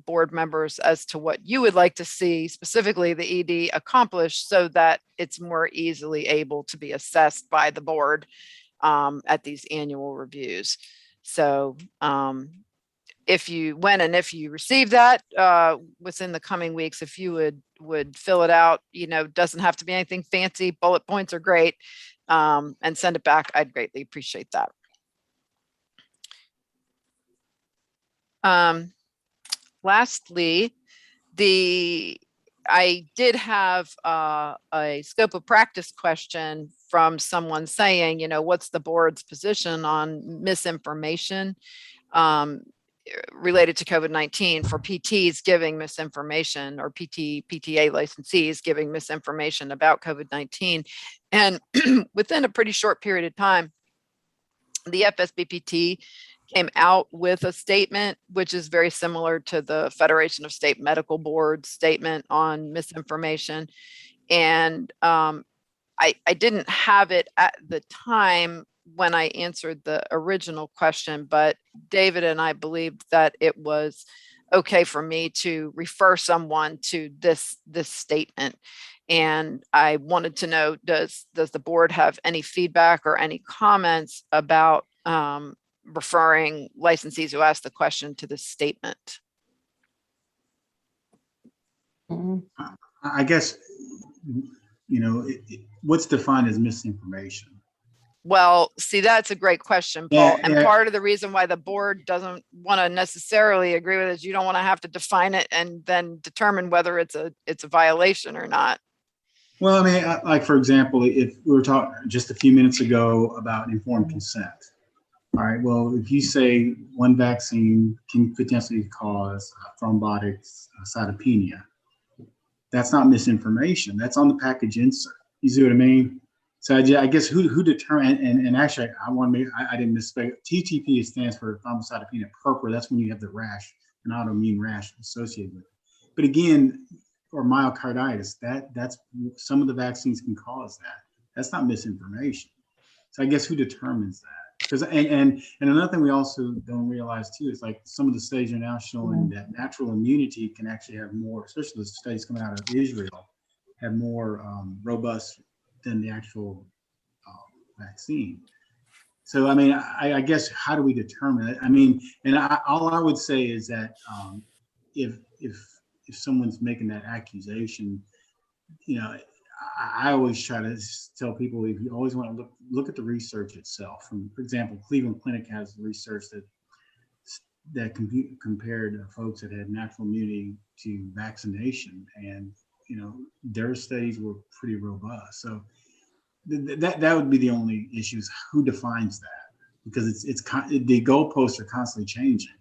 board members as to what you would like to see specifically the ED accomplish, so that it's more easily able to be assessed by the board at these annual reviews. So if you receive that within the coming weeks, if you would fill it out, you know, doesn't have to be anything fancy. Bullet points are great, and send it back. I'd greatly appreciate that. Lastly, I did have a scope of practice question from someone saying, you know, what's the board's position on misinformation related to COVID-19 for PTs giving misinformation, or PTA licensees giving misinformation about COVID-19. And within a pretty short period of time, the FSBPT came out with a statement, which is very similar to the Federation of State Medical Board's statement on misinformation. And I didn't have it at the time when I answered the original question, but David and I believed that it was okay for me to refer someone to this statement. And I wanted to know, does the board have any feedback or any comments about referring licensees who ask the question to this statement? I guess, you know, what's defined as misinformation? Well, see, that's a great question, Paul. Yeah, and yeah. Part of the reason why the board doesn't want to necessarily agree with it is you don't want to have to define it and then determine whether it's a violation or not. Well, I mean, like, for example, if we were talking just a few minutes ago about informed consent. All right, well, if you say one vaccine can potentially cause thrombotic cytopenia, that's not misinformation. That's on the package insert. You see what I mean? So I guess who determine, and actually I want to make, I didn't misspeak. TTP stands for thrombocytopenia purpura. That's when you have the rash, an autoimmune rash associated with it. But again, or myocarditis, that's some of the vaccines can cause that. That's not misinformation. So I guess who determines that? Because and another thing we also don't realize too is like some of the studies are now showing that natural immunity can actually have more, especially the studies coming out of Israel, have more robust than the actual vaccine. So I mean, I guess how do we determine it? I mean, and all I would say is that if someone's making that accusation, you know, I always try to tell people, if you always want to look at the research itself. For example, Cleveland Clinic has research that compared folks that had natural immunity to vaccination, and you know their studies were pretty robust. So that would be the only issue, is who defines that, because the goalposts are constantly changing.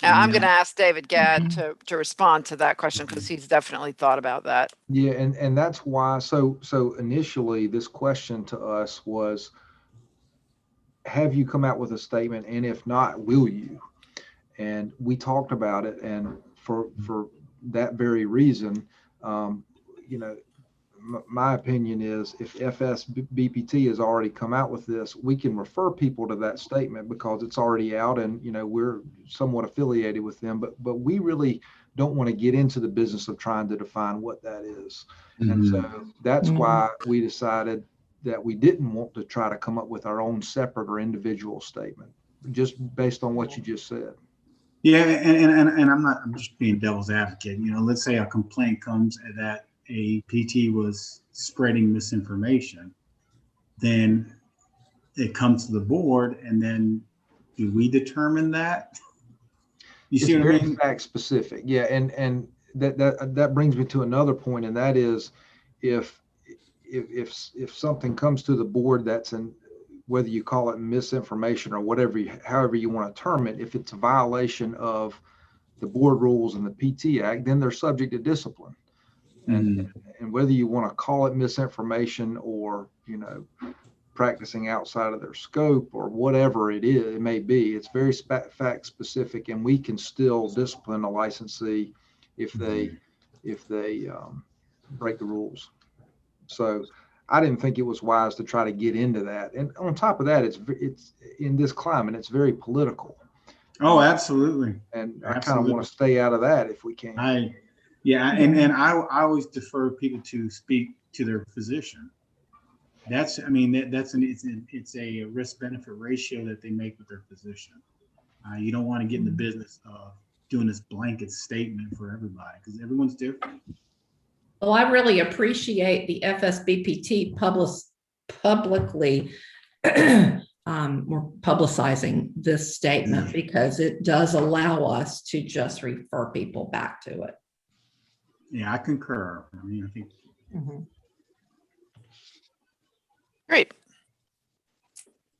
I'm going to ask David Gadd to respond to that question, because he's definitely thought about that. Yeah, and that's why. So initially, this question to us was, have you come out with a statement, and if not, will you? And we talked about it, and for that very reason, you know, my opinion is, if FSBPT has already come out with this, we can refer people to that statement because it's already out, and you know we're somewhat affiliated with them. But we really don't want to get into the business of trying to define what that is. And so that's why we decided that we didn't want to try to come up with our own separate or individual statement, just based on what you just said. Yeah, and I'm just being devil's advocate. You know, let's say a complaint comes that a PT was spreading misinformation, then it comes to the board, and then do we determine that? You see what I mean? Fact specific, yeah, and that brings me to another point, and that is, if something comes to the board that's whether you call it misinformation or whatever, however you want to term it, if it's a violation of the board rules and the PT Act, then they're subject to discipline. And whether you want to call it misinformation or, you know, practicing outside of their scope or whatever it is, it may be, it's very fact specific, and we can still discipline a licensee if they break the rules. So I didn't think it was wise to try to get into that. And on top of that, it's in this climate, it's very political. Oh, absolutely. And I kind of want to stay out of that if we can. And I always defer people to speak to their physician. It's a risk benefit ratio that they make with their physician. You don't want to get in the business of doing this blanket statement for everybody, because everyone's different. Well, I really appreciate the FSBPT publicly we're publicizing this statement, because it does allow us to just refer people back to it. Yeah, I concur. I mean, I think. Great.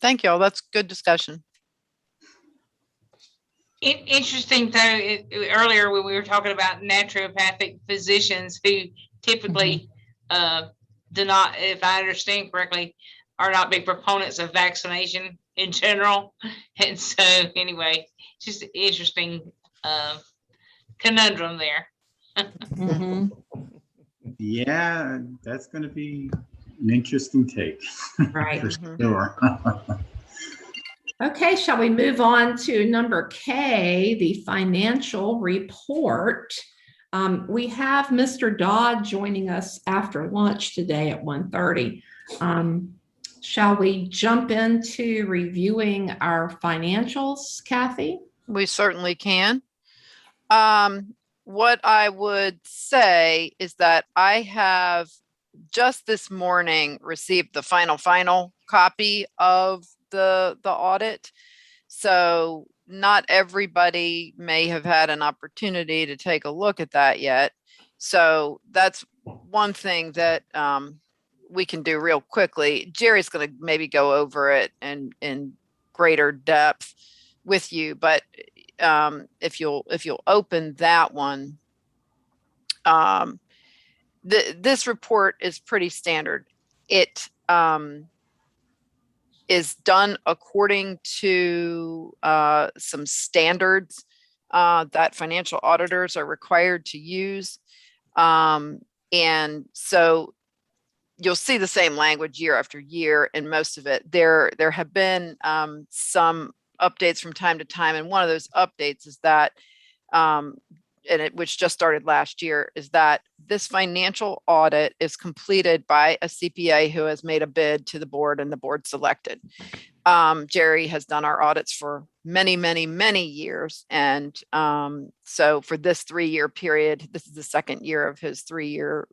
Thank you all. That's good discussion. Interesting though, earlier when we were talking about naturopathic physicians who typically do not, if I understand correctly, are not big proponents of vaccination in general. And so anyway, just an interesting conundrum there. Yeah, that's going to be an interesting take. Right. For sure. Okay, shall we move on to number K, the financial report? We have Mr. Dodd joining us after lunch today at 1:30. Shall we jump into reviewing our financials, Kathy? We certainly can. What I would say is that I have just this morning received the final copy of the audit. So not everybody may have had an opportunity to take a look at that yet. So that's one thing that we can do real quickly. Jerry's going to maybe go over it in greater depth with you, but if you'll open that one, This report is pretty standard. It is done according to some standards that financial auditors are required to use. And so you'll see the same language year after year in most of it. There have been some updates from time to time. And one of those updates is that, which just started last year, is that this financial audit is completed by a CPA who has made a bid to the board and the board selected. Jerry has done our audits for many, many, many years. And so for this 3-year period, this is the second year of his 3-year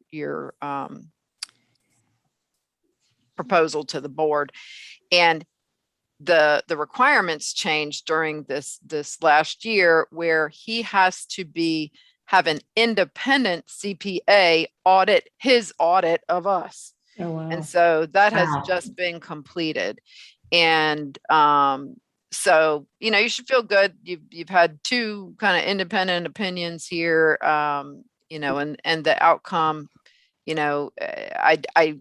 proposal to the board. And the requirements changed during this last year, where he has to have an independent CPA audit his audit of us. Oh, wow. And so that has Wow. just been completed. And so, you know, you should feel good. You've had 2 kind of independent opinions here, you know, and the outcome, you know, I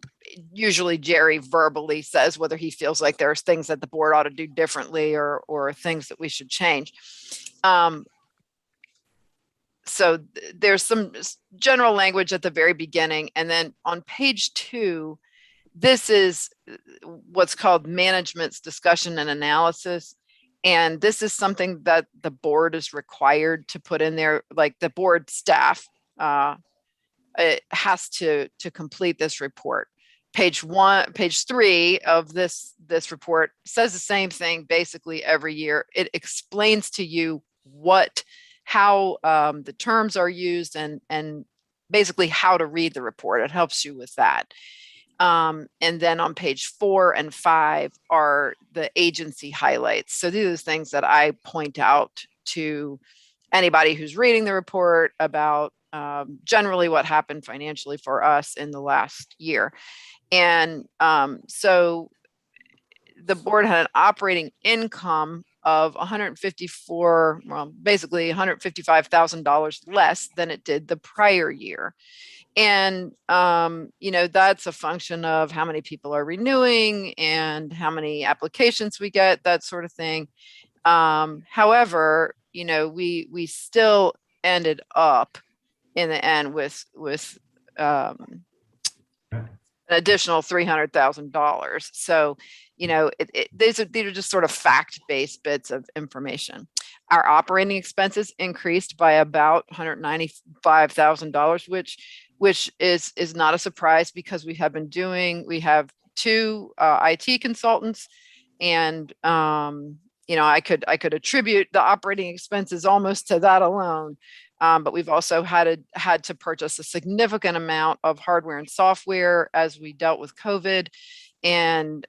usually Jerry verbally says whether he feels like there's things that the board ought to do differently or things that we should change. So there's some general language at the very beginning. And then on page 2, this is what's called management's discussion and analysis. And this is something that the board is required to put in there, like the board staff it has to complete this report. Page 3 of this report says the same thing basically every year. It explains to you how the terms are used and basically how to read the report. It helps you with that. And then on page 4 and 5 are the agency highlights. So these are the things that I point out to anybody who's reading the report about generally what happened financially for us in the last year. And so the board had an operating income of basically $155,000 less than it did the prior year. And, you know, that's a function of how many people are renewing and how many applications we get, that sort of thing. However, you know, we still ended up in the end with an additional $300,000. So, you know, these are just sort of fact-based bits of information. Our operating expenses increased by about $195,000, which is not a surprise because we have 2 IT consultants, and you know, I could attribute the operating expenses almost to that alone. But we've also had to purchase a significant amount of hardware and software as we dealt with COVID. And,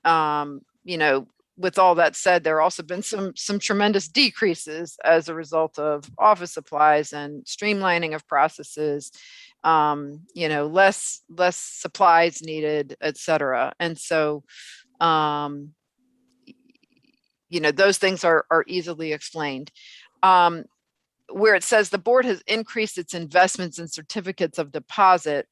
you know, with all that said, there have also been some tremendous decreases as a result of office supplies and streamlining of processes, you know, less supplies needed, et cetera. And so, you know, those things are easily explained. Where it says the board has increased its investments in certificates of deposit.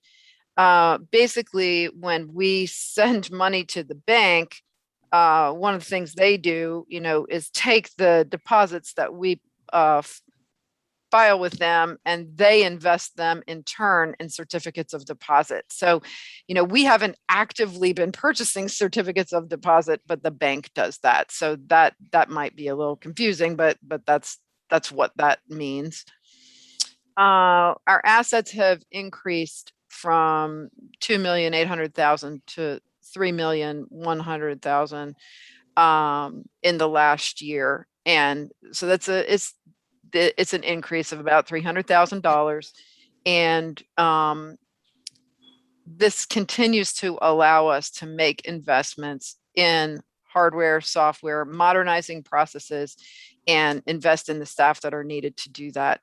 Basically, when we send money to the bank, one of the things they do, you know, is take the deposits that we file with them, and they invest them in turn in certificates of deposit. So, you know, we haven't actively been purchasing certificates of deposit, but the bank does that. So that might be a little confusing, but that's what that means. Our assets have increased from 2,800,000 to 3,100,000 in the last year, and so it's an increase of about $300,000, and this continues to allow us to make investments in hardware, software, modernizing processes, and invest in the staff that are needed to do that.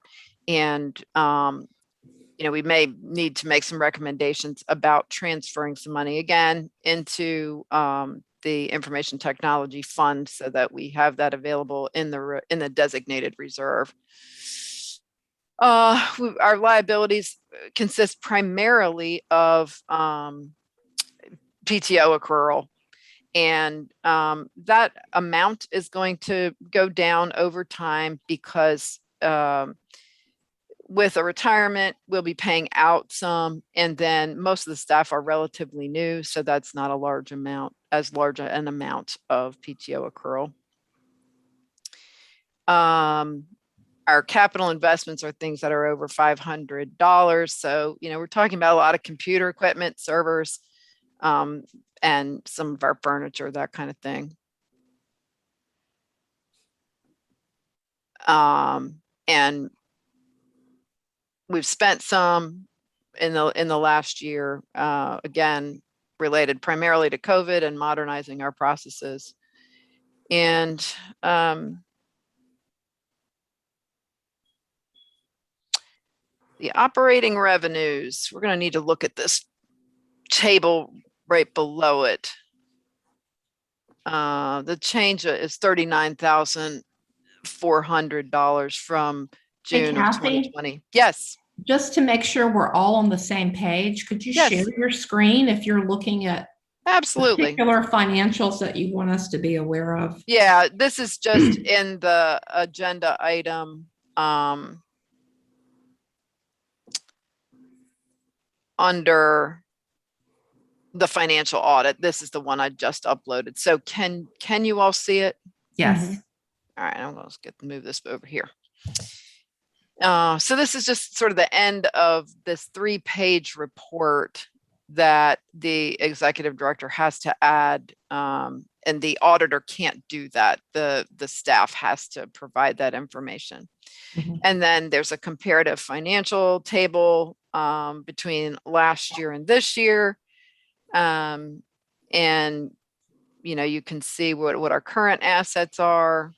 And, you know, we may need to make some recommendations about transferring some money again into the information technology fund so that we have that available in the designated reserve. Our liabilities consist primarily of PTO accrual. And that amount is going to go down over time because with a retirement, we'll be paying out some, and then most of the staff are relatively new, so that's not a large amount, as large an amount of PTO accrual. Our capital investments are things that are over $500. So, we're talking about a lot of computer equipment, servers, and some of our furniture, that kind of thing. And we've spent some in the last year, again, related primarily to COVID and modernizing our processes. And the operating revenues, we're going to need to look at this table right below it. The change is $39,400 from Hey, June of Kathy? 2020. Yes. Just to make sure we're all on the same page, could you Yes. share your screen if you're looking at Absolutely. particular financials that you want us to be aware of? Yeah, this is just in the agenda item under the financial audit. This is the one I just uploaded. So can you all see it? Yes. All right, I'm going to move this over here. So this is just sort of the end of this 3-page report that the executive director has to add, and the auditor can't do that. The staff has to provide that information. Mhm. And then there's a comparative financial table between last year and this year. And you can see what our current assets are,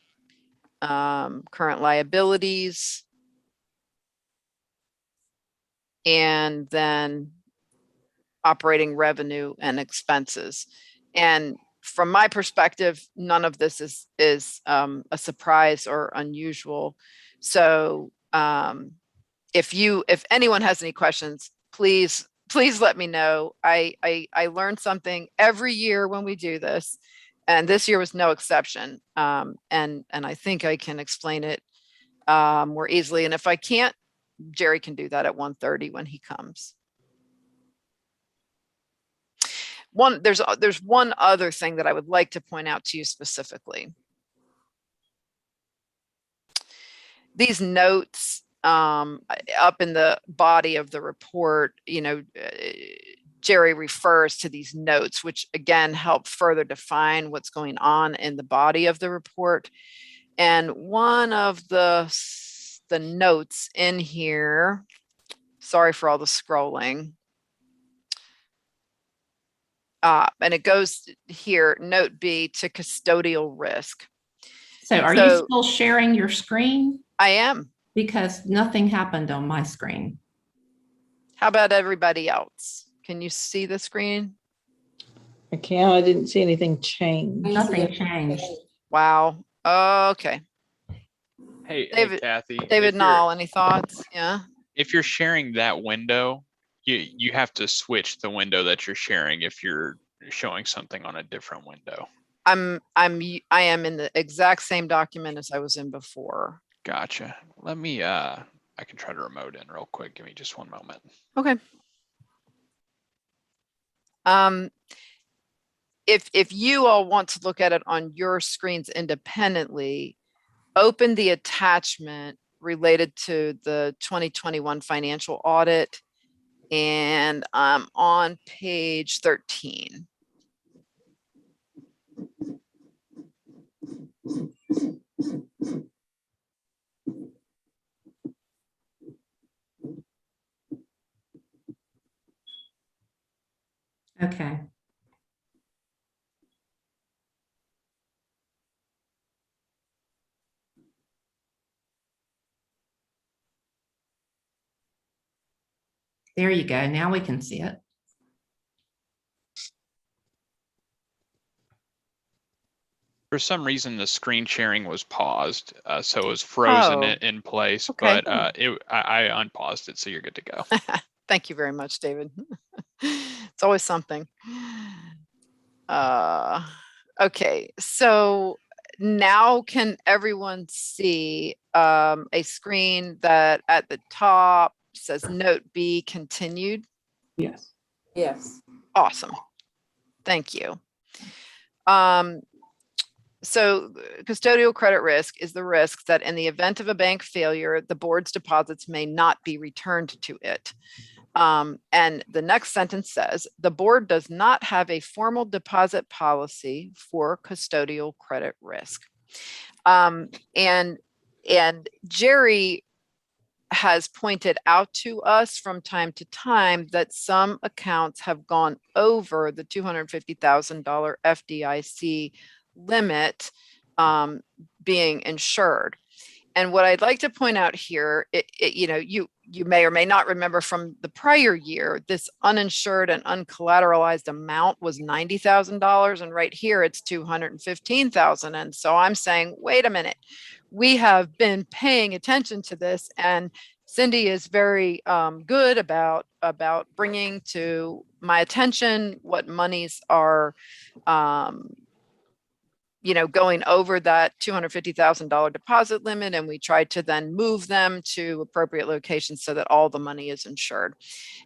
current liabilities, and then operating revenue and expenses. And from my perspective, none of this is a surprise or unusual. So if anyone has any questions, please let me know. I learned something every year when we do this, and this year was no exception. And I think I can explain it more easily. And if I can't, Jerry can do that at 1:30 when he comes. There's one other thing that I would like to point out to you specifically. These notes up in the body of the report, Jerry refers to these notes, which again help further define what's going on in the body of the report. And one of the notes in here, sorry for all the scrolling, and it goes here, note B, to custodial risk. So are you still sharing your screen? I am. Because nothing happened on my screen. How about everybody else? Can you see the screen? I can't, I didn't see anything change. Nothing changed. Wow. Okay. Hey, David, Kathy. David Knoll, any thoughts? Yeah. If you're sharing that window, you have to switch the window that you're sharing if you're showing something on a different window. I am in the exact same document as I was in before. Gotcha. Let me I can try to remote in real quick. Give me just one moment. Okay. If you all want to look at it on your screens independently, open the attachment related to the 2021 financial audit, and I'm on page 13. Okay. There you go. Now we can see it. For some reason, the screen sharing was paused, so it was frozen Oh, in place, okay. but I unpaused it, so you're good to go. Thank you very much, David. It's always something. Okay, so now can everyone see a screen that at the top says note B continued? Yes. Yes. Awesome. Thank you. So custodial credit risk is the risk that in the event of a bank failure, the board's deposits may not be returned to it. And the next sentence says, the board does not have a formal deposit policy for custodial credit risk. And Jerry has pointed out to us from time to time that some accounts have gone over the $250,000 FDIC limit being insured. And what I'd like to point out here, you may or may not remember from the prior year, this uninsured and uncollateralized amount was $90,000, and right here it's $215,000. And so I'm saying, wait a minute, we have been paying attention to this, and Cindy is very good about bringing to my attention what monies are going over that $250,000 deposit limit, and we tried to then move them to appropriate locations so that all the money is insured.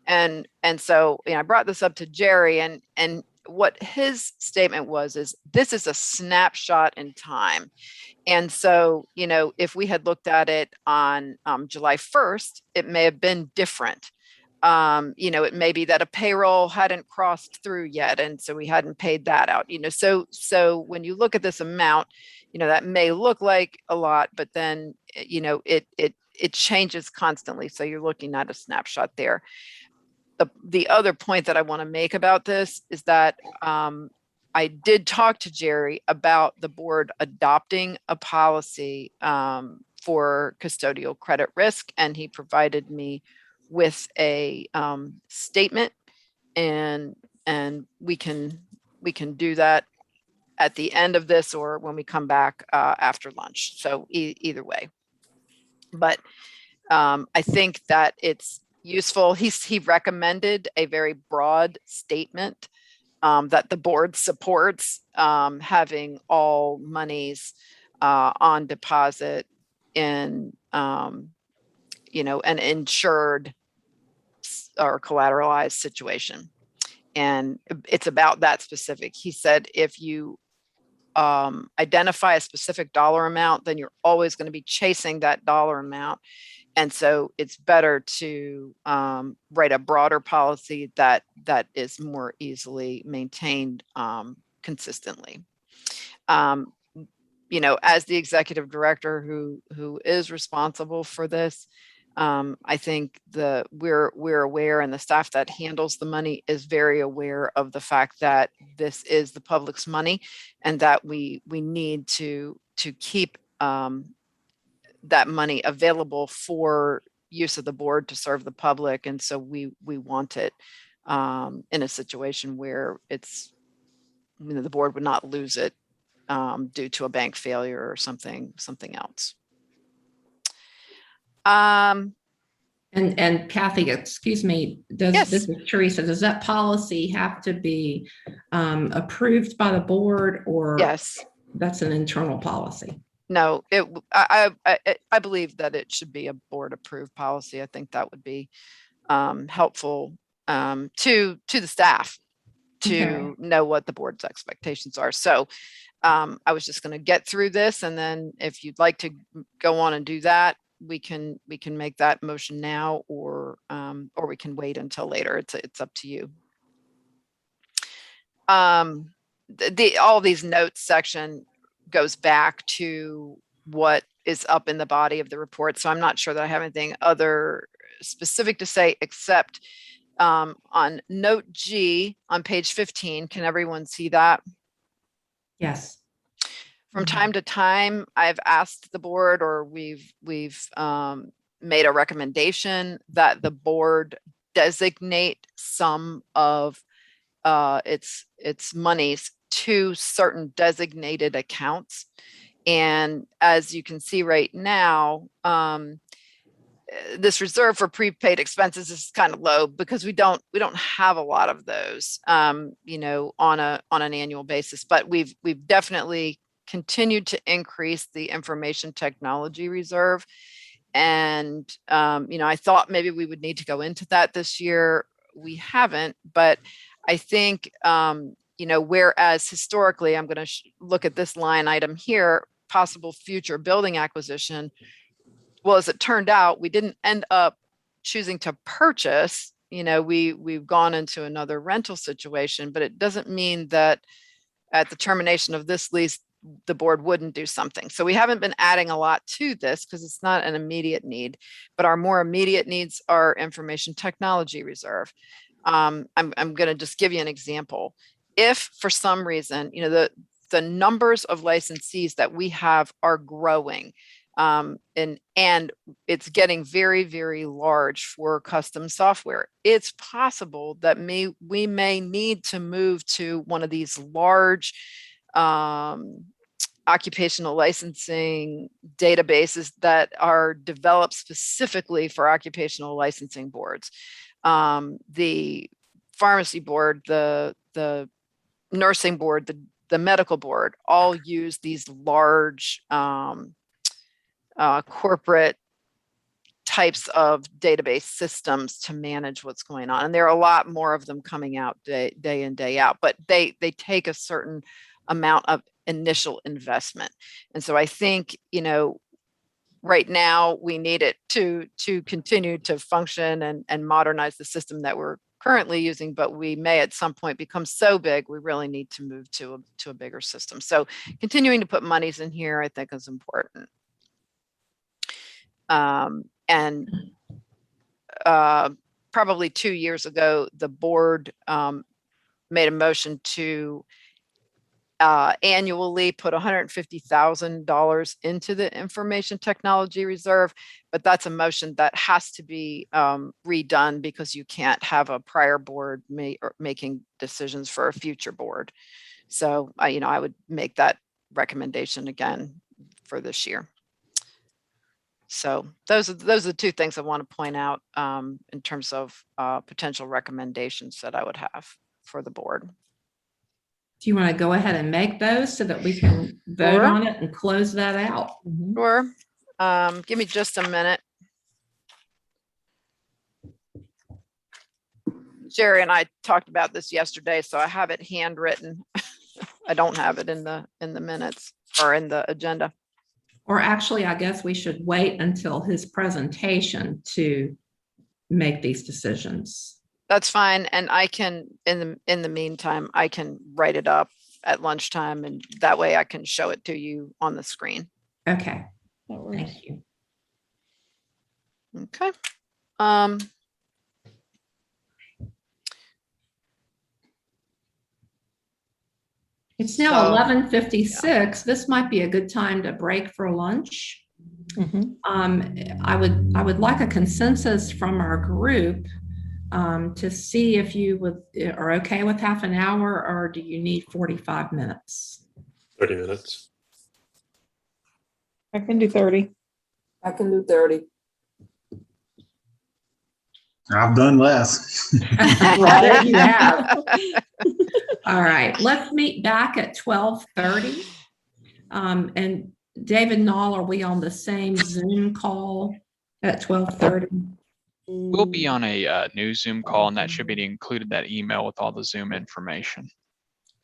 And so I brought this up to Jerry, and what his statement was is this is a snapshot in time. And so, if we had looked at it on July 1st, it may have been different. It may be that a payroll hadn't crossed through yet, and so we hadn't paid that out. So when you look at this amount, that may look like a lot, but then it changes constantly. So you're looking at a snapshot there. The other point that I want to make about this is that I did talk to Jerry about the board adopting a policy for custodial credit risk, and he provided me with a statement, and we can do that at the end of this or when we come back after lunch. So either way, but I think that it's useful. He recommended a very broad statement that the board supports having all monies on deposit in an insured or collateralized situation. And it's about that specific. He said, if you identify a specific dollar amount, then you're always going to be chasing that dollar amount. And so it's better to write a broader policy that is more easily maintained consistently. As the executive director who is responsible for this, I think we're aware, and the staff that handles the money is very aware of the fact that this is the public's money, and that we need to keep that money available for use of the board to serve the public. And so we want it in a situation where the board would not lose it due to a bank failure or something else. And Kathy, excuse me, Yes. this is Teresa, does that policy have to be approved by the board, or Yes. that's an internal policy? No, I believe that it should be a board approved policy. I think that would be helpful to the staff to know what the board's expectations are. So I was just going to get through this, and then if you'd like to go on and do that, we can make that motion now, or we can wait until later. It's up to you. All these notes section goes back to what is up in the body of the report. So I'm not sure that I have anything other specific to say, except on note G on page 15. Can everyone see that? Yes. From time to time, I've asked the board, or we've made a recommendation that the board designate some of its monies to certain designated accounts. And as you can see right now, this reserve for prepaid expenses is kind of low because we don't have a lot of those, you know, on an annual basis. But we've definitely continued to increase the information technology reserve. And you know, I thought maybe we would need to go into that this year. We haven't, but I think you know, whereas historically, I'm going to look at this line item here, possible future building acquisition. Well, as it turned out, we didn't end up choosing to purchase. You know, we've gone into another rental situation, but it doesn't mean that at the termination of this lease, the board wouldn't do something. So we haven't been adding a lot to this because it's not an immediate need, but our more immediate needs are information technology reserve. I'm going to just give you an example. If for some reason, you know, the numbers of licensees that we have are growing, and it's getting very, very large for custom software, it's possible that we may need to move to one of these large occupational licensing databases that are developed specifically for occupational licensing boards. The pharmacy board, the nursing board, the medical board all use these large corporate types of database systems to manage what's going on. And there are a lot more of them coming out day in, day out, but they take a certain amount of initial investment. And so I think, you know, right now we need it to continue to function and modernize the system that we're currently using, but we may at some point become so big, we really need to move to a bigger system. So continuing to put monies in here, I think, is important. And probably 2 years ago, the board made a motion to annually put $150,000 into the information technology reserve, but that's a motion that has to be redone because you can't have a prior board making decisions for a future board. So you know, I would make that recommendation again for this year. So those are the two things I want to point out in terms of potential recommendations that I would have for the board. Do you want to go ahead and make those so that we can vote Sure. on it and close that out? Sure. Give me just a minute. Jerry and I talked about this yesterday, so I have it handwritten. I don't have it in the minutes or in the agenda. Or actually, I guess we should wait until his presentation to make these decisions. That's fine. And I can, in the meantime, I can write it up at lunchtime, and that way I can show it to you on the screen. Okay, That works. thank you. Okay. It's now So, 11:56. This might be a good time to break for lunch. Mhm. I would like a consensus from our group to see if you are okay with half an hour, or do you need 45 minutes? 30 minutes. I can do 30. I can do 30. I've done less. Well, there you have. All right, let's meet back at 12:30. And David Knoll, are we on the same Zoom call at 12:30? We'll be on a new Zoom call, and that should be included that email with all the Zoom information.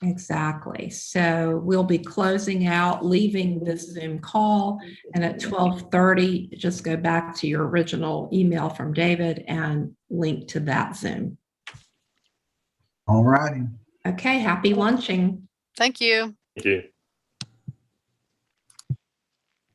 Exactly. So we'll be closing out, leaving this Zoom call, and at 12:30, just go back to your original email from David and link to that Zoom. All righty. Okay, happy lunching. thank you. Thank you.